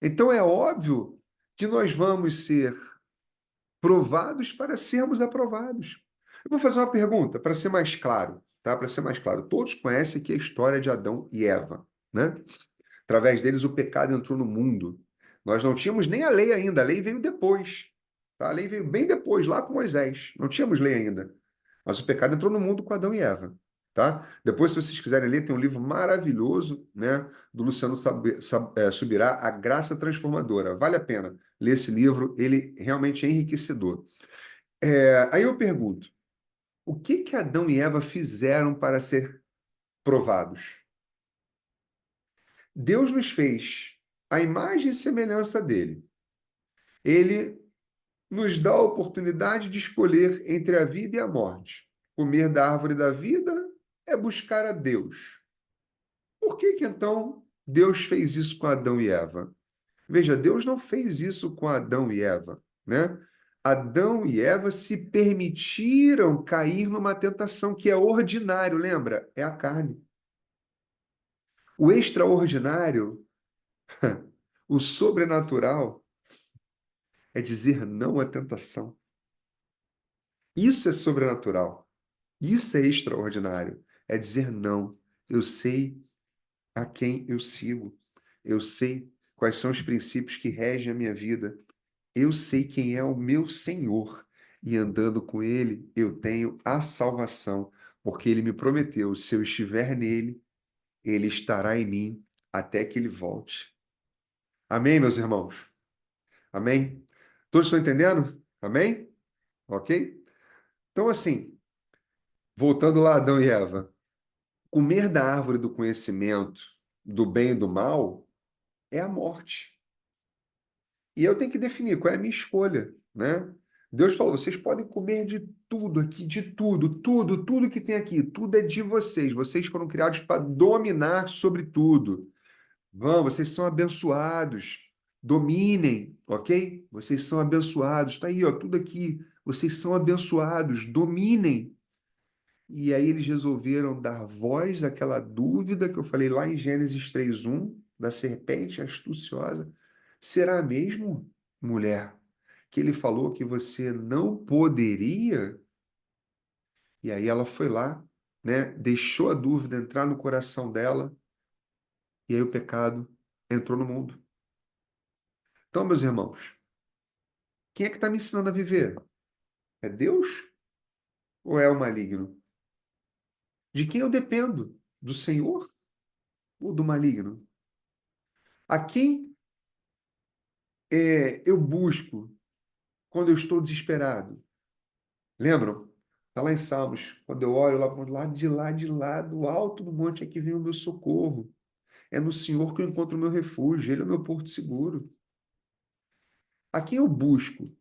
S2: Então é óbvio que nós vamos ser provados para sermos aprovados. Eu vou fazer uma pergunta para ser mais claro, tá? Para ser mais claro. Todos conhecem aqui a história de Adão e Eva, né? Através deles o pecado entrou no mundo. Nós não tínhamos nem a lei ainda, a lei veio depois, tá? A lei veio bem depois, lá com Moisés. Não tínhamos lei ainda. Mas o pecado entrou no mundo com Adão e Eva, tá? Depois, se vocês quiserem ler, tem um livro maravilhoso, né, do Luciano Subirá, A Graça Transformadora. Vale a pena ler esse livro, ele realmente é enriquecedor. Aí eu pergunto, o que que Adão e Eva fizeram para ser provados? Deus nos fez a imagem e semelhança dele. Ele nos dá a oportunidade de escolher entre a vida e a morte. Comer da árvore da vida é buscar a Deus. Por que que então Deus fez isso com Adão e Eva? Veja, Deus não fez isso com Adão e Eva, né? Adão e Eva se permitiram cair numa tentação que é ordinário, lembra? É a carne. O extraordinário, o sobrenatural, é dizer não à tentação. Isso é sobrenatural. Isso é extraordinário. É dizer não. Eu sei a quem eu sigo. Eu sei quais são os princípios que regem a minha vida. Eu sei quem é o meu Senhor. E andando com Ele, eu tenho a salvação, porque Ele me prometeu: se eu estiver nele, Ele estará em mim até que Ele volte. Amém, meus irmãos? Amém? Todos estão entendendo? Amém? Ok? Então, assim, voltando lá, Adão e Eva, comer da árvore do conhecimento do bem e do mal é a morte. E eu tenho que definir qual é a minha escolha, né? Deus falou: vocês podem comer de tudo aqui, de tudo, tudo, tudo que tem aqui, tudo é de vocês. Vocês foram criados para dominar sobre tudo. Vocês são abençoados. Dominem, ok? Vocês são abençoados. Está aí, ó, tudo aqui. vocês são abençoados, dominem. E aí eles resolveram dar voz àquela dúvida que eu falei lá em Gênesis 3:1, da serpente astuciosa. Será mesmo, mulher, que ele falou que você não poderia? E aí ela foi lá, né, deixou a dúvida entrar no coração dela, e aí o pecado entrou no mundo. Então, meus irmãos, quem é que está me ensinando a viver? É Deus ou é o maligno? De quem eu dependo? Do Senhor ou do maligno? A quem eu busco quando eu estou desesperado? Lembram? Está lá em Salmos, quando eu olho lá para o lado de lá, do alto do monte é que vem o meu socorro. É no Senhor que eu encontro o meu refúgio, Ele é o meu porto seguro. A quem eu busco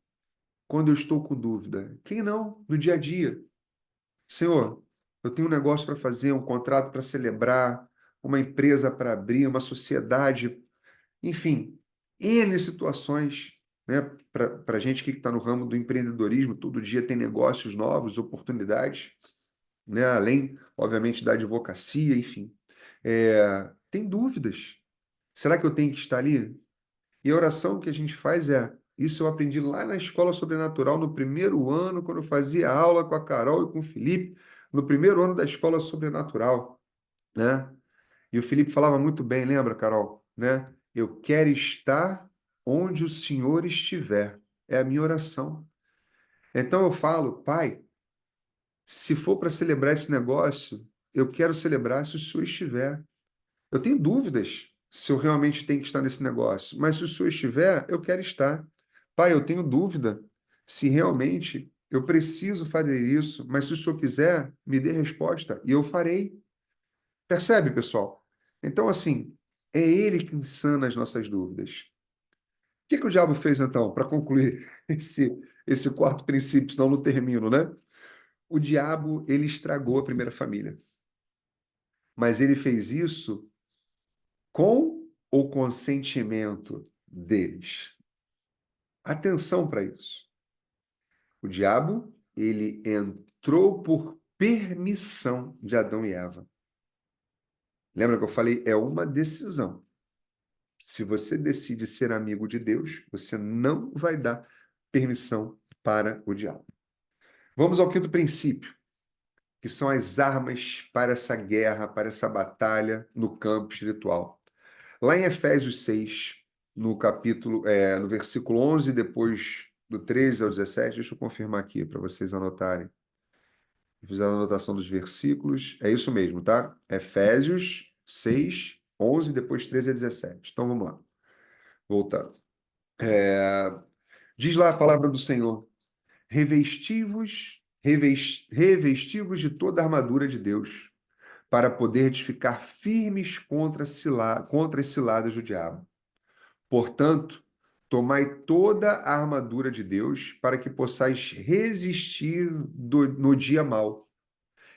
S2: quando eu estou com dúvida? Quem não? No dia a dia. Senhor, eu tenho um negócio para fazer, um contrato para celebrar, uma empresa para abrir, uma sociedade, enfim, N situações, né? Para gente que está no ramo do empreendedorismo, todo dia tem negócios novos, oportunidades, né? Além, obviamente, da advocacia, enfim. Tem dúvidas. Será que eu tenho que estar ali? E a oração que a gente faz isso eu aprendi lá na escola sobrenatural, no primeiro ano, quando eu fazia aula com a Carol e com o Felipe, no primeiro ano da escola sobrenatural, né? E o Felipe falava muito bem, lembra, Carol? Né? Eu quero estar onde o Senhor estiver. É a minha oração. Então eu falo, Pai, se for para celebrar esse negócio, eu quero celebrar se o Senhor estiver. Eu tenho dúvidas se eu realmente tenho que estar nesse negócio, mas se o senhor estiver, eu quero estar. Pai, eu tenho dúvida se realmente eu preciso fazer isso, mas se o senhor quiser, me dê resposta e eu farei. Percebe, pessoal? Então, assim, é ele que insana as nossas dúvidas. O que que o diabo fez, então, para concluir esse quarto princípio, senão eu não termino, né? O diabo, ele estragou a primeira família, mas ele fez isso com o consentimento deles. Atenção para isso. O diabo, ele entrou por permissão de Adão e Eva. Lembra que eu falei? É uma decisão. Se você decide ser amigo de Deus, você não vai dar permissão para o diabo. Vamos ao quinto princípio, que são as armas para essa guerra, para essa batalha no campo espiritual. Lá em Efésios 6, no versículo 11, depois do 13 ao 17, deixa eu confirmar aqui para vocês anotarem. Fizer a anotação dos versículos. É isso mesmo, tá? Efésios 6, 11, depois 13 a 17. Então vamos lá. Voltando. Diz lá a palavra do Senhor: revestivos de toda a armadura de Deus, para poder ficar firmes contra as ciladas do diabo. Portanto, tomai toda a armadura de Deus para que possais resistir no dia mau.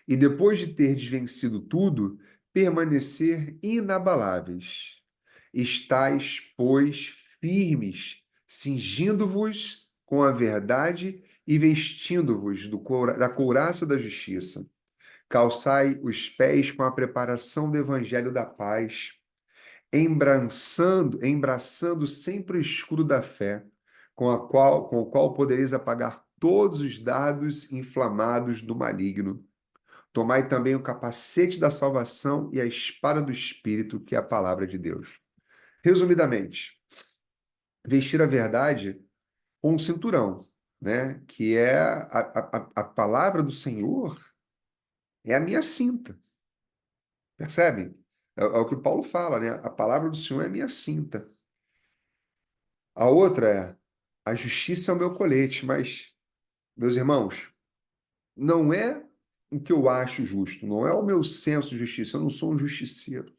S2: E depois de ter vencido tudo, permanecer inabaláveis. Estais, pois, firmes, cingindo-vos com a verdade e vestindo-vos da couraça da justiça. Calçai os pés com a preparação do evangelho da paz, embraçando sempre o escudo da fé, com o qual podereis apagar todos os dardos inflamados do maligno. Tomai também o capacete da salvação e a espada do Espírito, que é a palavra de Deus. Resumidamente, vestir a verdade com um cinturão, né? Que é a palavra do Senhor, é a minha cinta. Percebe? É o que Paulo fala, né? A palavra do Senhor é a minha cinta. A outra é a justiça é o meu colete, mas, meus irmãos, não é o que eu acho justo, não é o meu senso de justiça, eu não sou um justiceiro.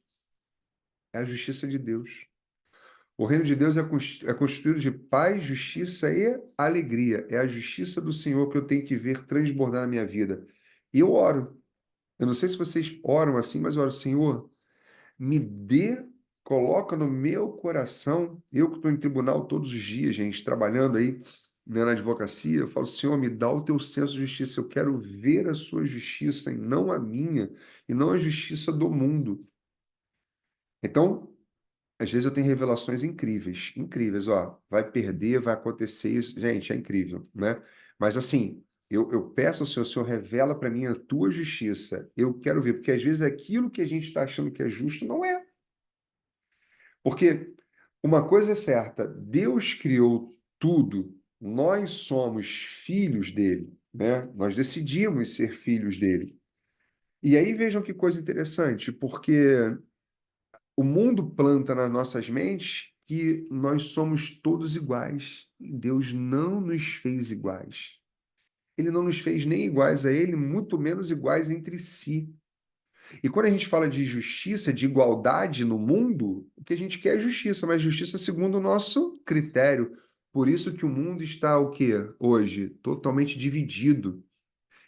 S2: É a justiça de Deus. O reino de Deus é constituído de paz, justiça e alegria. É a justiça do Senhor que eu tenho que ver transbordar na minha vida. E eu oro. Eu não sei se vocês oram assim, mas eu oro, Senhor, me dê, coloca no meu coração, eu que estou em tribunal todos os dias, gente, trabalhando aí, né, na advocacia, eu falo, Senhor, me dá o teu senso de justiça, eu quero ver a sua justiça e não a minha, e não a justiça do mundo. Então, às vezes eu tenho revelações incríveis, incríveis, ó, vai perder, vai acontecer isso, gente, é incrível, né? Mas assim, eu peço ao Senhor, o Senhor revela para mim a tua justiça, eu quero ver, porque às vezes aquilo que a gente está achando que é justo não é. Porque uma coisa é certa, Deus criou tudo, nós somos filhos dele, né? Nós decidimos ser filhos dele. E aí vejam que coisa interessante, porque o mundo planta nas nossas mentes que nós somos todos iguais. E Deus não nos fez iguais. Ele não nos fez nem iguais a ele, muito menos iguais entre si. E quando a gente fala de justiça, de igualdade no mundo, o que a gente quer é justiça, mas justiça segundo o nosso critério. Por isso que o mundo está o quê? Hoje, totalmente dividido.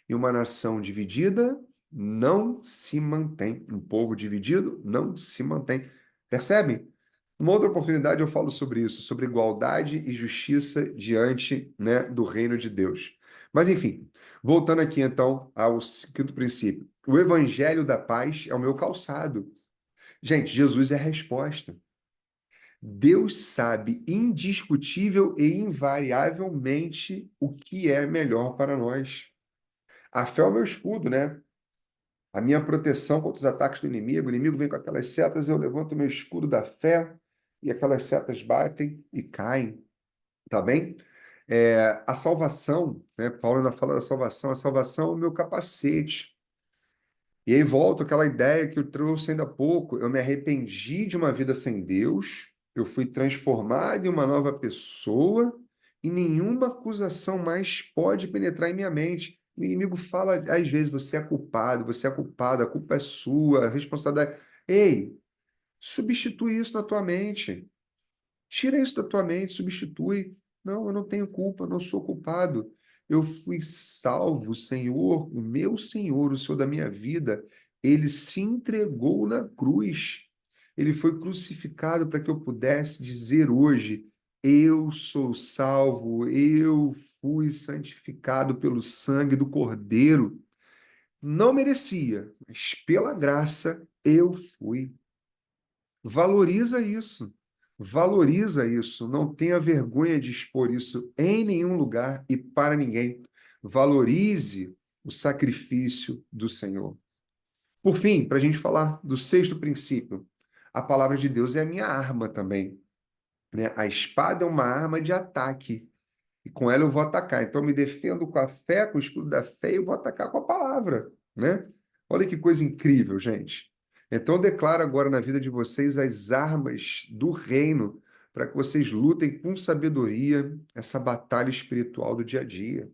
S2: E uma nação dividida não se mantém. Um povo dividido não se mantém. Percebem? Uma outra oportunidade eu falo sobre isso, sobre igualdade e justiça diante, né, do reino de Deus. Mas enfim, voltando aqui então ao quinto princípio. O evangelho da paz é o meu calçado. Gente, Jesus é a resposta. Deus sabe indiscutível e invariavelmente o que é melhor para nós. A fé é o meu escudo, né? A minha proteção contra os ataques do inimigo. O inimigo vem com aquelas setas, eu levanto o meu escudo da fé e aquelas setas batem e caem, tá bem? A salvação, né? Paulo ainda fala da salvação. A salvação é o meu capacete. E aí volta aquela ideia que eu trouxe ainda há pouco. Eu me arrependi de uma vida sem Deus, eu fui transformado em uma nova pessoa e nenhuma acusação mais pode penetrar em minha mente. O inimigo fala, às vezes, você é culpado, você é culpado, a culpa é sua, a responsabilidade. Ei, substitui isso na tua mente. Tira isso da tua mente, substitui. Não, eu não tenho culpa, eu não sou culpado. Eu fui salvo, Senhor, o meu Senhor, o Senhor da minha vida, ele se entregou na cruz. Ele foi crucificado para que eu pudesse dizer hoje: eu sou salvo, eu fui santificado pelo sangue do Cordeiro. Não merecia, mas pela graça eu fui. Valoriza isso. Valoriza isso. Não tenha vergonha de expor isso em nenhum lugar e para ninguém. Valorize o sacrifício do Senhor. Por fim, para a gente falar do sexto princípio, a palavra de Deus é a minha arma também, né? A espada é uma arma de ataque e com ela eu vou atacar. Então, eu me defendo com a fé, com o escudo da fé, e eu vou atacar com a palavra, né? Olha que coisa incrível, gente. Então, eu declaro agora na vida de vocês as armas do reino para que vocês lutem com sabedoria essa batalha espiritual do dia a dia.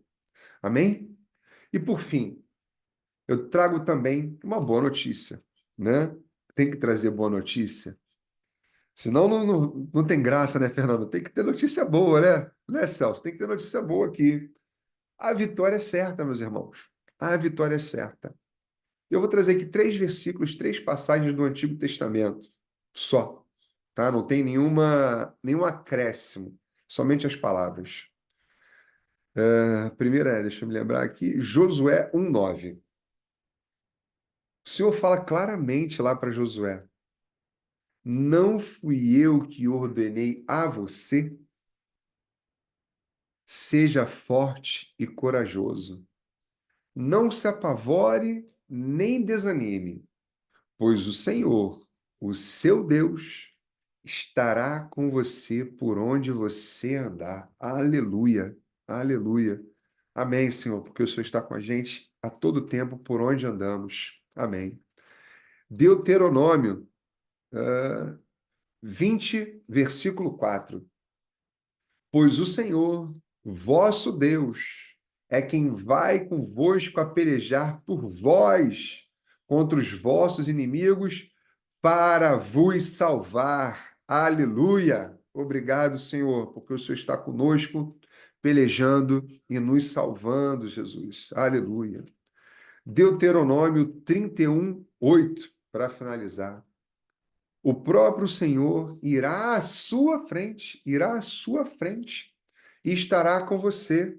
S2: Amém? E por fim, eu trago também uma boa notícia, né? Tem que trazer boa notícia. Senão não tem graça, né, Fernando? Tem que ter notícia boa, né? Né, Celso? Tem que ter notícia boa aqui. A vitória é certa, meus irmãos. A vitória é certa. Eu vou trazer aqui três versículos, três passagens do Antigo Testamento. Só. Tá? Não tem nenhum acréscimo. Somente as palavras. A primeira deixa eu me lembrar aqui, Josué 1:9. O Senhor fala claramente lá para Josué: não fui eu que ordenei a você? Seja forte e corajoso. Não se apavore nem desanime, pois o Senhor, o seu Deus, estará com você por onde você andar. Aleluia, aleluia. Amém, Senhor, porque o Senhor está com a gente a todo tempo por onde andamos. Amém. Deuteronômio 20, versículo 4. Pois o Senhor, vosso Deus, é quem vai convosco a pelejar por vós contra os vossos inimigos para vos salvar. Aleluia! Obrigado, Senhor, porque o Senhor está conosco, pelejando e nos salvando, Jesus. Aleluia. Deuteronômio 31:8, para finalizar. O próprio Senhor irá à sua frente e estará com você.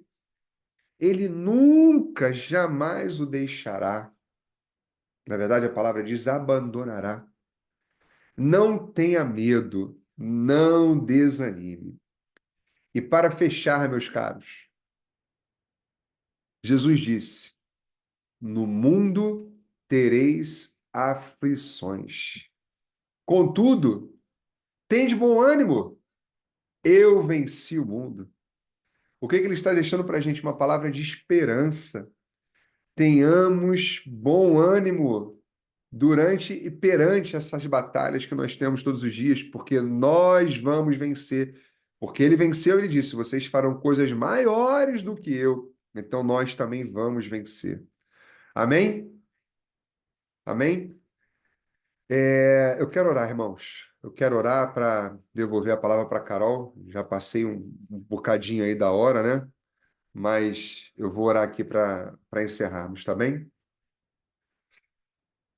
S2: Ele nunca, jamais o deixará. Na verdade, a palavra diz abandonará. Não tenha medo, não desanime. E para fechar, meus caros, Jesus disse: no mundo tereis aflições. Contudo, tende bom ânimo, eu venci o mundo. O que que ele está deixando para a gente? Uma palavra de esperança. Tenhamos bom ânimo durante e perante essas batalhas que nós temos todos os dias, porque nós vamos vencer. Porque ele venceu, ele disse: vocês farão coisas maiores do que eu, então nós também vamos vencer. Amém? Amém? Eu quero orar, irmãos. Eu quero orar para devolver a palavra para Carol. Já passei um bocadinho aí da hora, né? Mas eu vou orar aqui para encerrarmos, tá bem?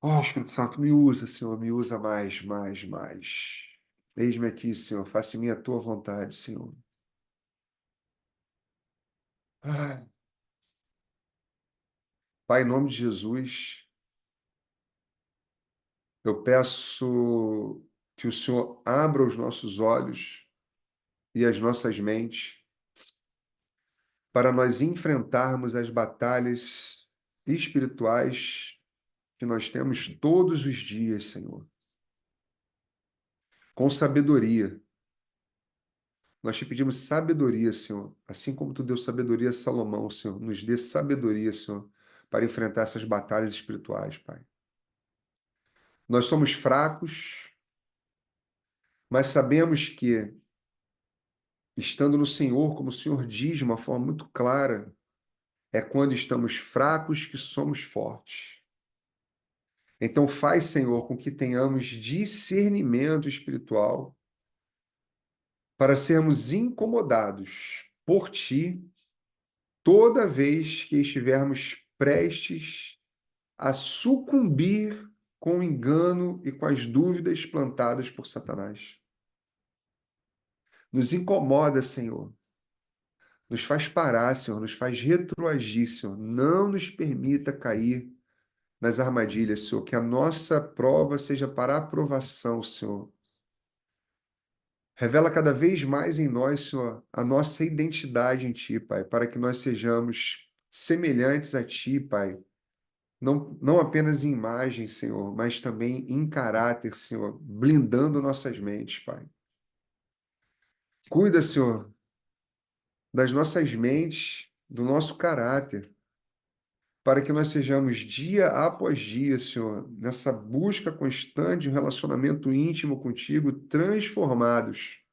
S2: Oh, Espírito Santo, me usa, Senhor, me usa mais, mais, mais. Eis-me aqui, Senhor, faça em mim a tua vontade, Senhor. Ai, Pai, em nome de Jesus, eu peço que o Senhor abra os nossos olhos e as nossas mentes para nós enfrentarmos as batalhas espirituais que nós temos todos os dias, Senhor, com sabedoria. Nós te pedimos sabedoria, Senhor, assim como tu deu sabedoria a Salomão, Senhor, nos dê sabedoria, Senhor, para enfrentar essas batalhas espirituais, Pai. Nós somos fracos, mas sabemos que, estando no Senhor, como o Senhor diz de uma forma muito clara, é quando estamos fracos que somos fortes. Então, faz, Senhor, com que tenhamos discernimento espiritual para sermos incomodados por Ti toda vez que estivermos prestes a sucumbir com o engano e com as dúvidas plantadas por Satanás. Nos incomoda, Senhor. Nos faz parar, Senhor. Nos faz retroagir, Senhor. Não nos permita cair nas armadilhas, Senhor. Que a nossa prova seja para aprovação, Senhor. Revela cada vez mais em nós, Senhor, a nossa identidade em Ti, Pai, para que nós sejamos semelhantes a Ti, Pai. Não apenas em imagem, Senhor, mas também em caráter, Senhor, blindando nossas mentes, Pai. Cuida, Senhor, das nossas mentes, do nosso caráter, para que nós sejamos dia após dia, Senhor, nessa busca constante de um relacionamento íntimo contigo, transformados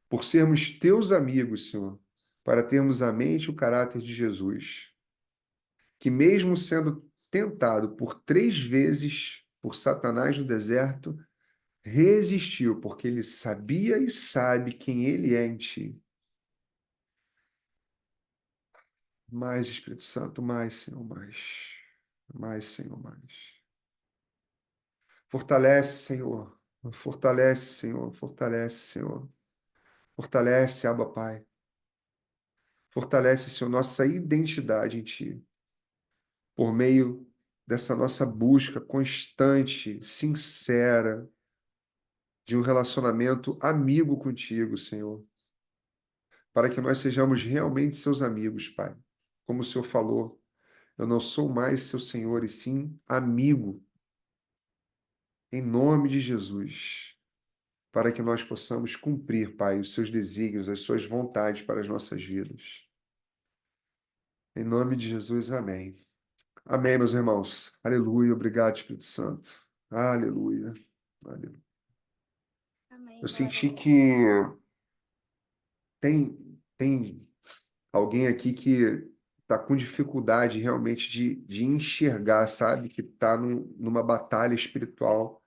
S2: por sermos teus amigos, Senhor, para termos a mente e o caráter de Jesus, que mesmo sendo tentado por 3 vezes por Satanás no deserto, resistiu, porque ele sabia e sabe quem ele é em ti. Mais, Espírito Santo, mais, Senhor, mais. Mais, Senhor, mais. Fortalece, Senhor. Fortalece, Senhor. Fortalece, Senhor. Fortalece, Abba, Pai. Fortalece, Senhor, nossa identidade em Ti, por meio dessa nossa busca constante, sincera, de um relacionamento amigo contigo, Senhor, para que nós sejamos realmente seus amigos, Pai. Como o Senhor falou, eu não sou mais seu Senhor, e sim amigo, em nome de Jesus, para que nós possamos cumprir, Pai, os seus desígnios, as suas vontades para as nossas vidas. Em nome de Jesus, amém. Amém, meus irmãos. Aleluia. Obrigado, Espírito Santo. Aleluia. Aleluia. Eu
S1: Amém, glória
S2: senti
S1: a Deus.
S2: que tem alguém aqui que está com dificuldade realmente de enxergar, sabe? Que está numa batalha espiritual.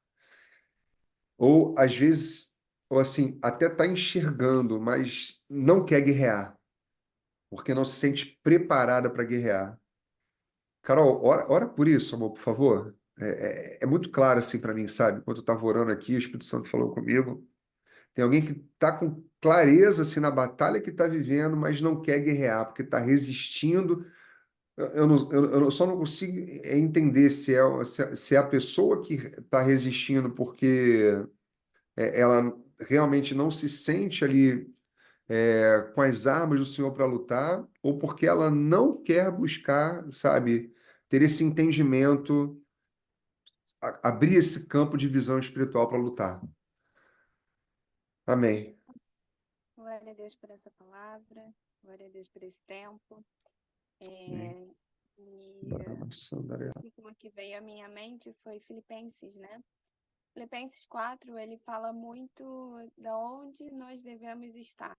S2: Ou, às vezes, ou assim, até está enxergando, mas não quer guerrear, porque não se sente preparada para guerrear. Carol, ora por isso, amor, por favor. É muito claro assim para mim, sabe? Quando eu estava orando aqui, o Espírito Santo falou comigo. Tem alguém que está com clareza assim, na batalha que está vivendo, mas não quer guerrear, porque está resistindo. Eu só não consigo entender se é a pessoa que está resistindo porque ela realmente não se sente ali com as armas do Senhor para lutar, ou porque ela não quer buscar, sabe, ter esse entendimento, abrir esse campo de visão espiritual para lutar. Amém.
S1: Glória a Deus por essa palavra, glória a Deus por esse tempo.
S2: Amém.
S1: E o versículo que veio à minha mente foi Filipenses, né? Filipenses 4, ele fala muito da onde nós devemos estar,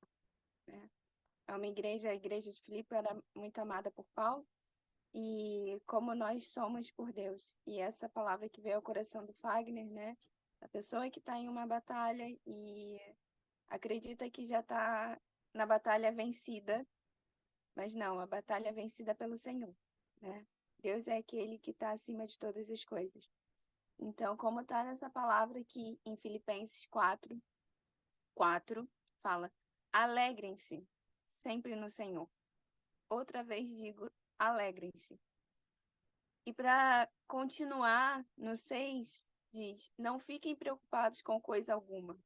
S1: né? É uma igreja, a igreja de Filipe era muito amada por Paulo, e como nós somos por Deus. E essa palavra que veio ao coração do Fagner, né? A pessoa que está em uma batalha e acredita que já está na batalha vencida, mas não, a batalha é vencida pelo Senhor, né? Deus é aquele que está acima de todas as coisas. Então, como está nessa palavra aqui em Filipenses 4, fala: alegrem-se sempre no Senhor. Outra vez digo, alegrem-se. E para continuar no 6, diz: não fiquem preocupados com coisa alguma,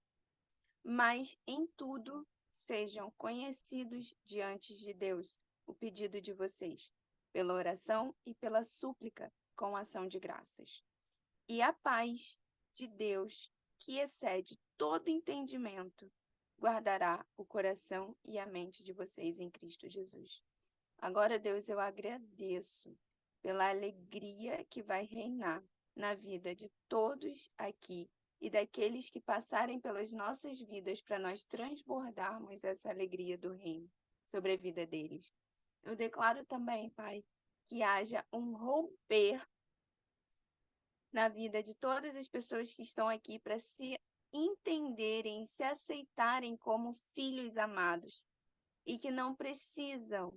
S1: mas em tudo sejam conhecidos diante de Deus o pedido de vocês, pela oração e pela súplica com ação de graças. E a paz de Deus, que excede todo entendimento, guardará o coração e a mente de vocês em Cristo Jesus. Agora, Deus, eu agradeço pela alegria que vai reinar na vida de todos aqui e daqueles que passarem pelas nossas vidas para nós transbordarmos essa alegria do reino sobre a vida deles. Eu declaro também, Pai, que haja um romper na vida de todas as pessoas que estão aqui para se entenderem, se aceitarem como filhos amados e que não precisam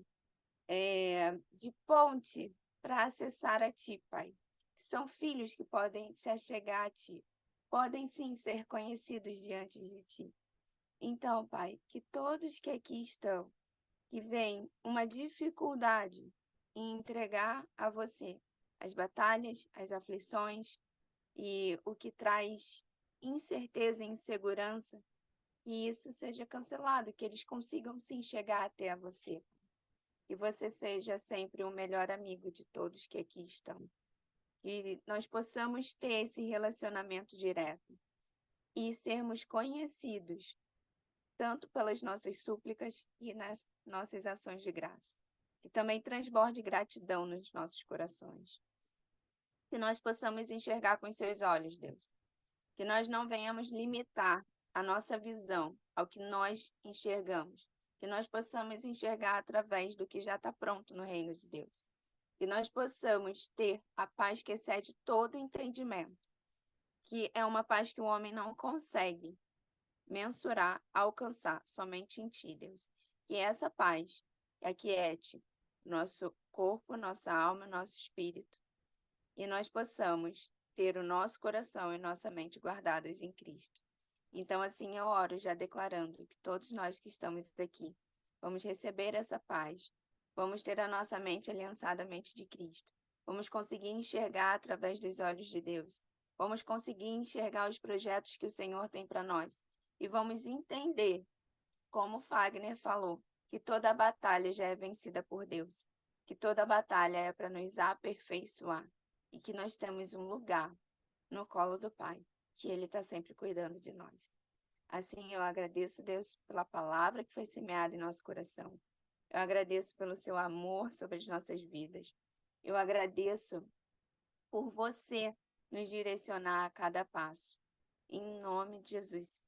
S1: de ponte para acessar a Ti, Pai. São filhos que podem se achegar a Ti, podem sim ser conhecidos diante de Ti. Então, Pai, que todos que aqui estão, que veem uma dificuldade em entregar a Você as batalhas, as aflições e o que traz incerteza e insegurança, que isso seja cancelado, que eles consigam sim chegar até a Você. E Você seja sempre o melhor amigo de todos que aqui estão. E nós possamos ter esse relacionamento direto e sermos conhecidos tanto pelas nossas súplicas e nas nossas ações de graça. Que também transborde gratidão nos nossos corações. Que nós possamos enxergar com os Seus olhos, Deus. Que nós não venhamos limitar a nossa visão ao que nós enxergamos. Que nós possamos enxergar através do que já está pronto no reino de Deus. Que nós possamos ter a paz que excede todo entendimento. Que é uma paz que o homem não consegue mensurar, alcançar, somente em Ti, Deus. Que essa paz aquiete nosso corpo, nossa alma, nosso espírito. E nós possamos ter o nosso coração e nossa mente guardados em Cristo. Então, assim, eu oro já declarando que todos nós que estamos aqui vamos receber essa paz, vamos ter a nossa mente aliançada à mente de Cristo, vamos conseguir enxergar através dos olhos de Deus, vamos conseguir enxergar os projetos que o Senhor tem para nós e vamos entender, como Fagner falou, que toda batalha já é vencida por Deus, que toda batalha é para nos aperfeiçoar e que nós temos um lugar no colo do Pai, que Ele está sempre cuidando de nós. Assim, eu agradeço, Deus, pela palavra que foi semeada em nosso coração. Eu agradeço pelo seu amor sobre as nossas vidas. Eu agradeço por você nos direcionar a cada passo. Em nome de Jesus,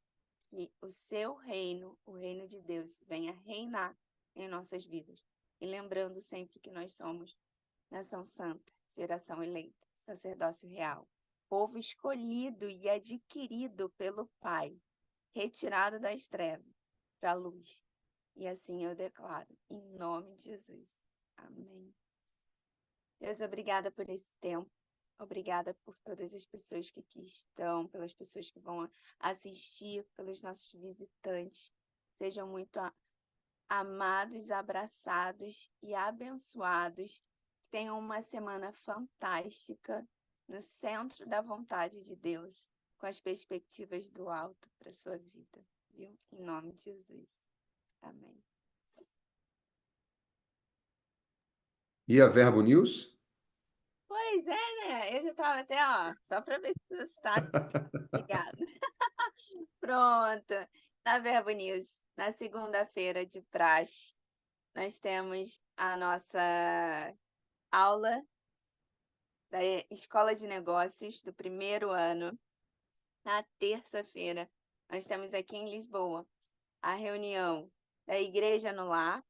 S1: que o seu reino, o reino de Deus, venha reinar em nossas vidas. E lembrando sempre que nós somos nação santa, geração eleita, sacerdócio real, povo escolhido e adquirido pelo Pai, retirado das trevas para a luz. E assim eu declaro, em nome de Jesus. Amém. Deus, obrigada por esse tempo. Obrigada por todas as pessoas que aqui estão, pelas pessoas que vão assistir, pelos nossos visitantes. Sejam muito amados, abraçados e abençoados. Tenham uma semana fantástica no centro da vontade de Deus, com as perspectivas do alto para a sua vida, viu? Em nome de Jesus. Amém.
S2: E a Verbo News?
S1: Pois é, né? Eu já estava até, ó, só para ver se você está ligado. Pronto. Na Verbo News, na segunda-feira de praxe, nós temos a nossa aula da Escola de Negócios do primeiro ano. Na terça-feira, nós temos aqui em Lisboa a reunião da Igreja no Lar.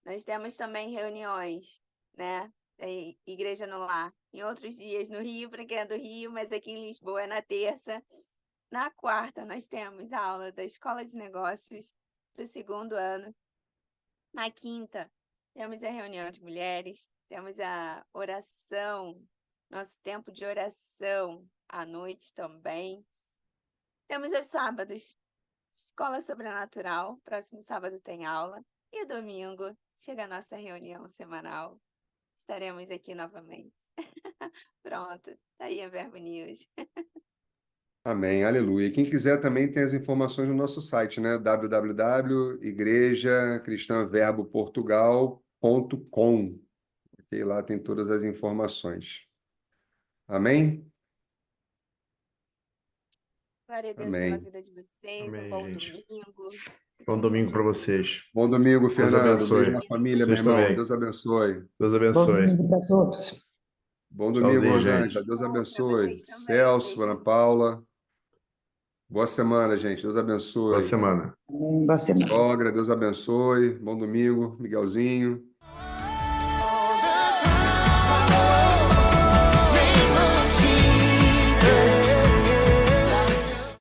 S1: Nós temos também reuniões, né, da Igreja no Lar em outros dias no Rio, para quem é do Rio, mas aqui em Lisboa é na terça. Na quarta, nós temos a aula da Escola de Negócios para o segundo ano. Na quinta, temos a reunião de mulheres, temos a oração, nosso tempo de oração à noite também. Temos os sábados, Escola Sobrenatural, próximo sábado tem aula. E domingo, chega a nossa reunião semanal. Estaremos aqui novamente. Pronto, tá aí a Verbo News.
S2: Amém, aleluia. Quem quiser também tem as informações no nosso site, né? www.igrejacristãverboportugal.com. E lá tem todas as informações. Amém?
S1: Glória a Deus pela
S2: Amém.
S1: vida de vocês. Um
S3: Amém,
S1: bom
S3: gente.
S1: domingo.
S3: Bom
S1: Fiquem com
S3: domingo para
S1: Jesus.
S3: vocês.
S2: Bom domingo,
S3: Deus
S2: Fernando. Beijo na
S3: abençoe.
S2: família, meu
S3: Vocês
S2: irmão.
S3: também.
S2: Deus abençoe.
S3: Deus
S4: Bom
S3: abençoe.
S4: domingo para todos.
S2: Bom domingo,
S3: Tchauzinho,
S2: Rosângela.
S3: gente.
S2: Deus
S1: Para
S2: abençoe.
S1: vocês também.
S2: Celso, Ana
S1: Beijinho.
S2: Paula. Boa semana, gente. Deus
S3: Boa
S2: abençoe.
S3: semana.
S4: Boa semana.
S2: Sogra, Deus abençoe. Bom domingo, Miguelzinho.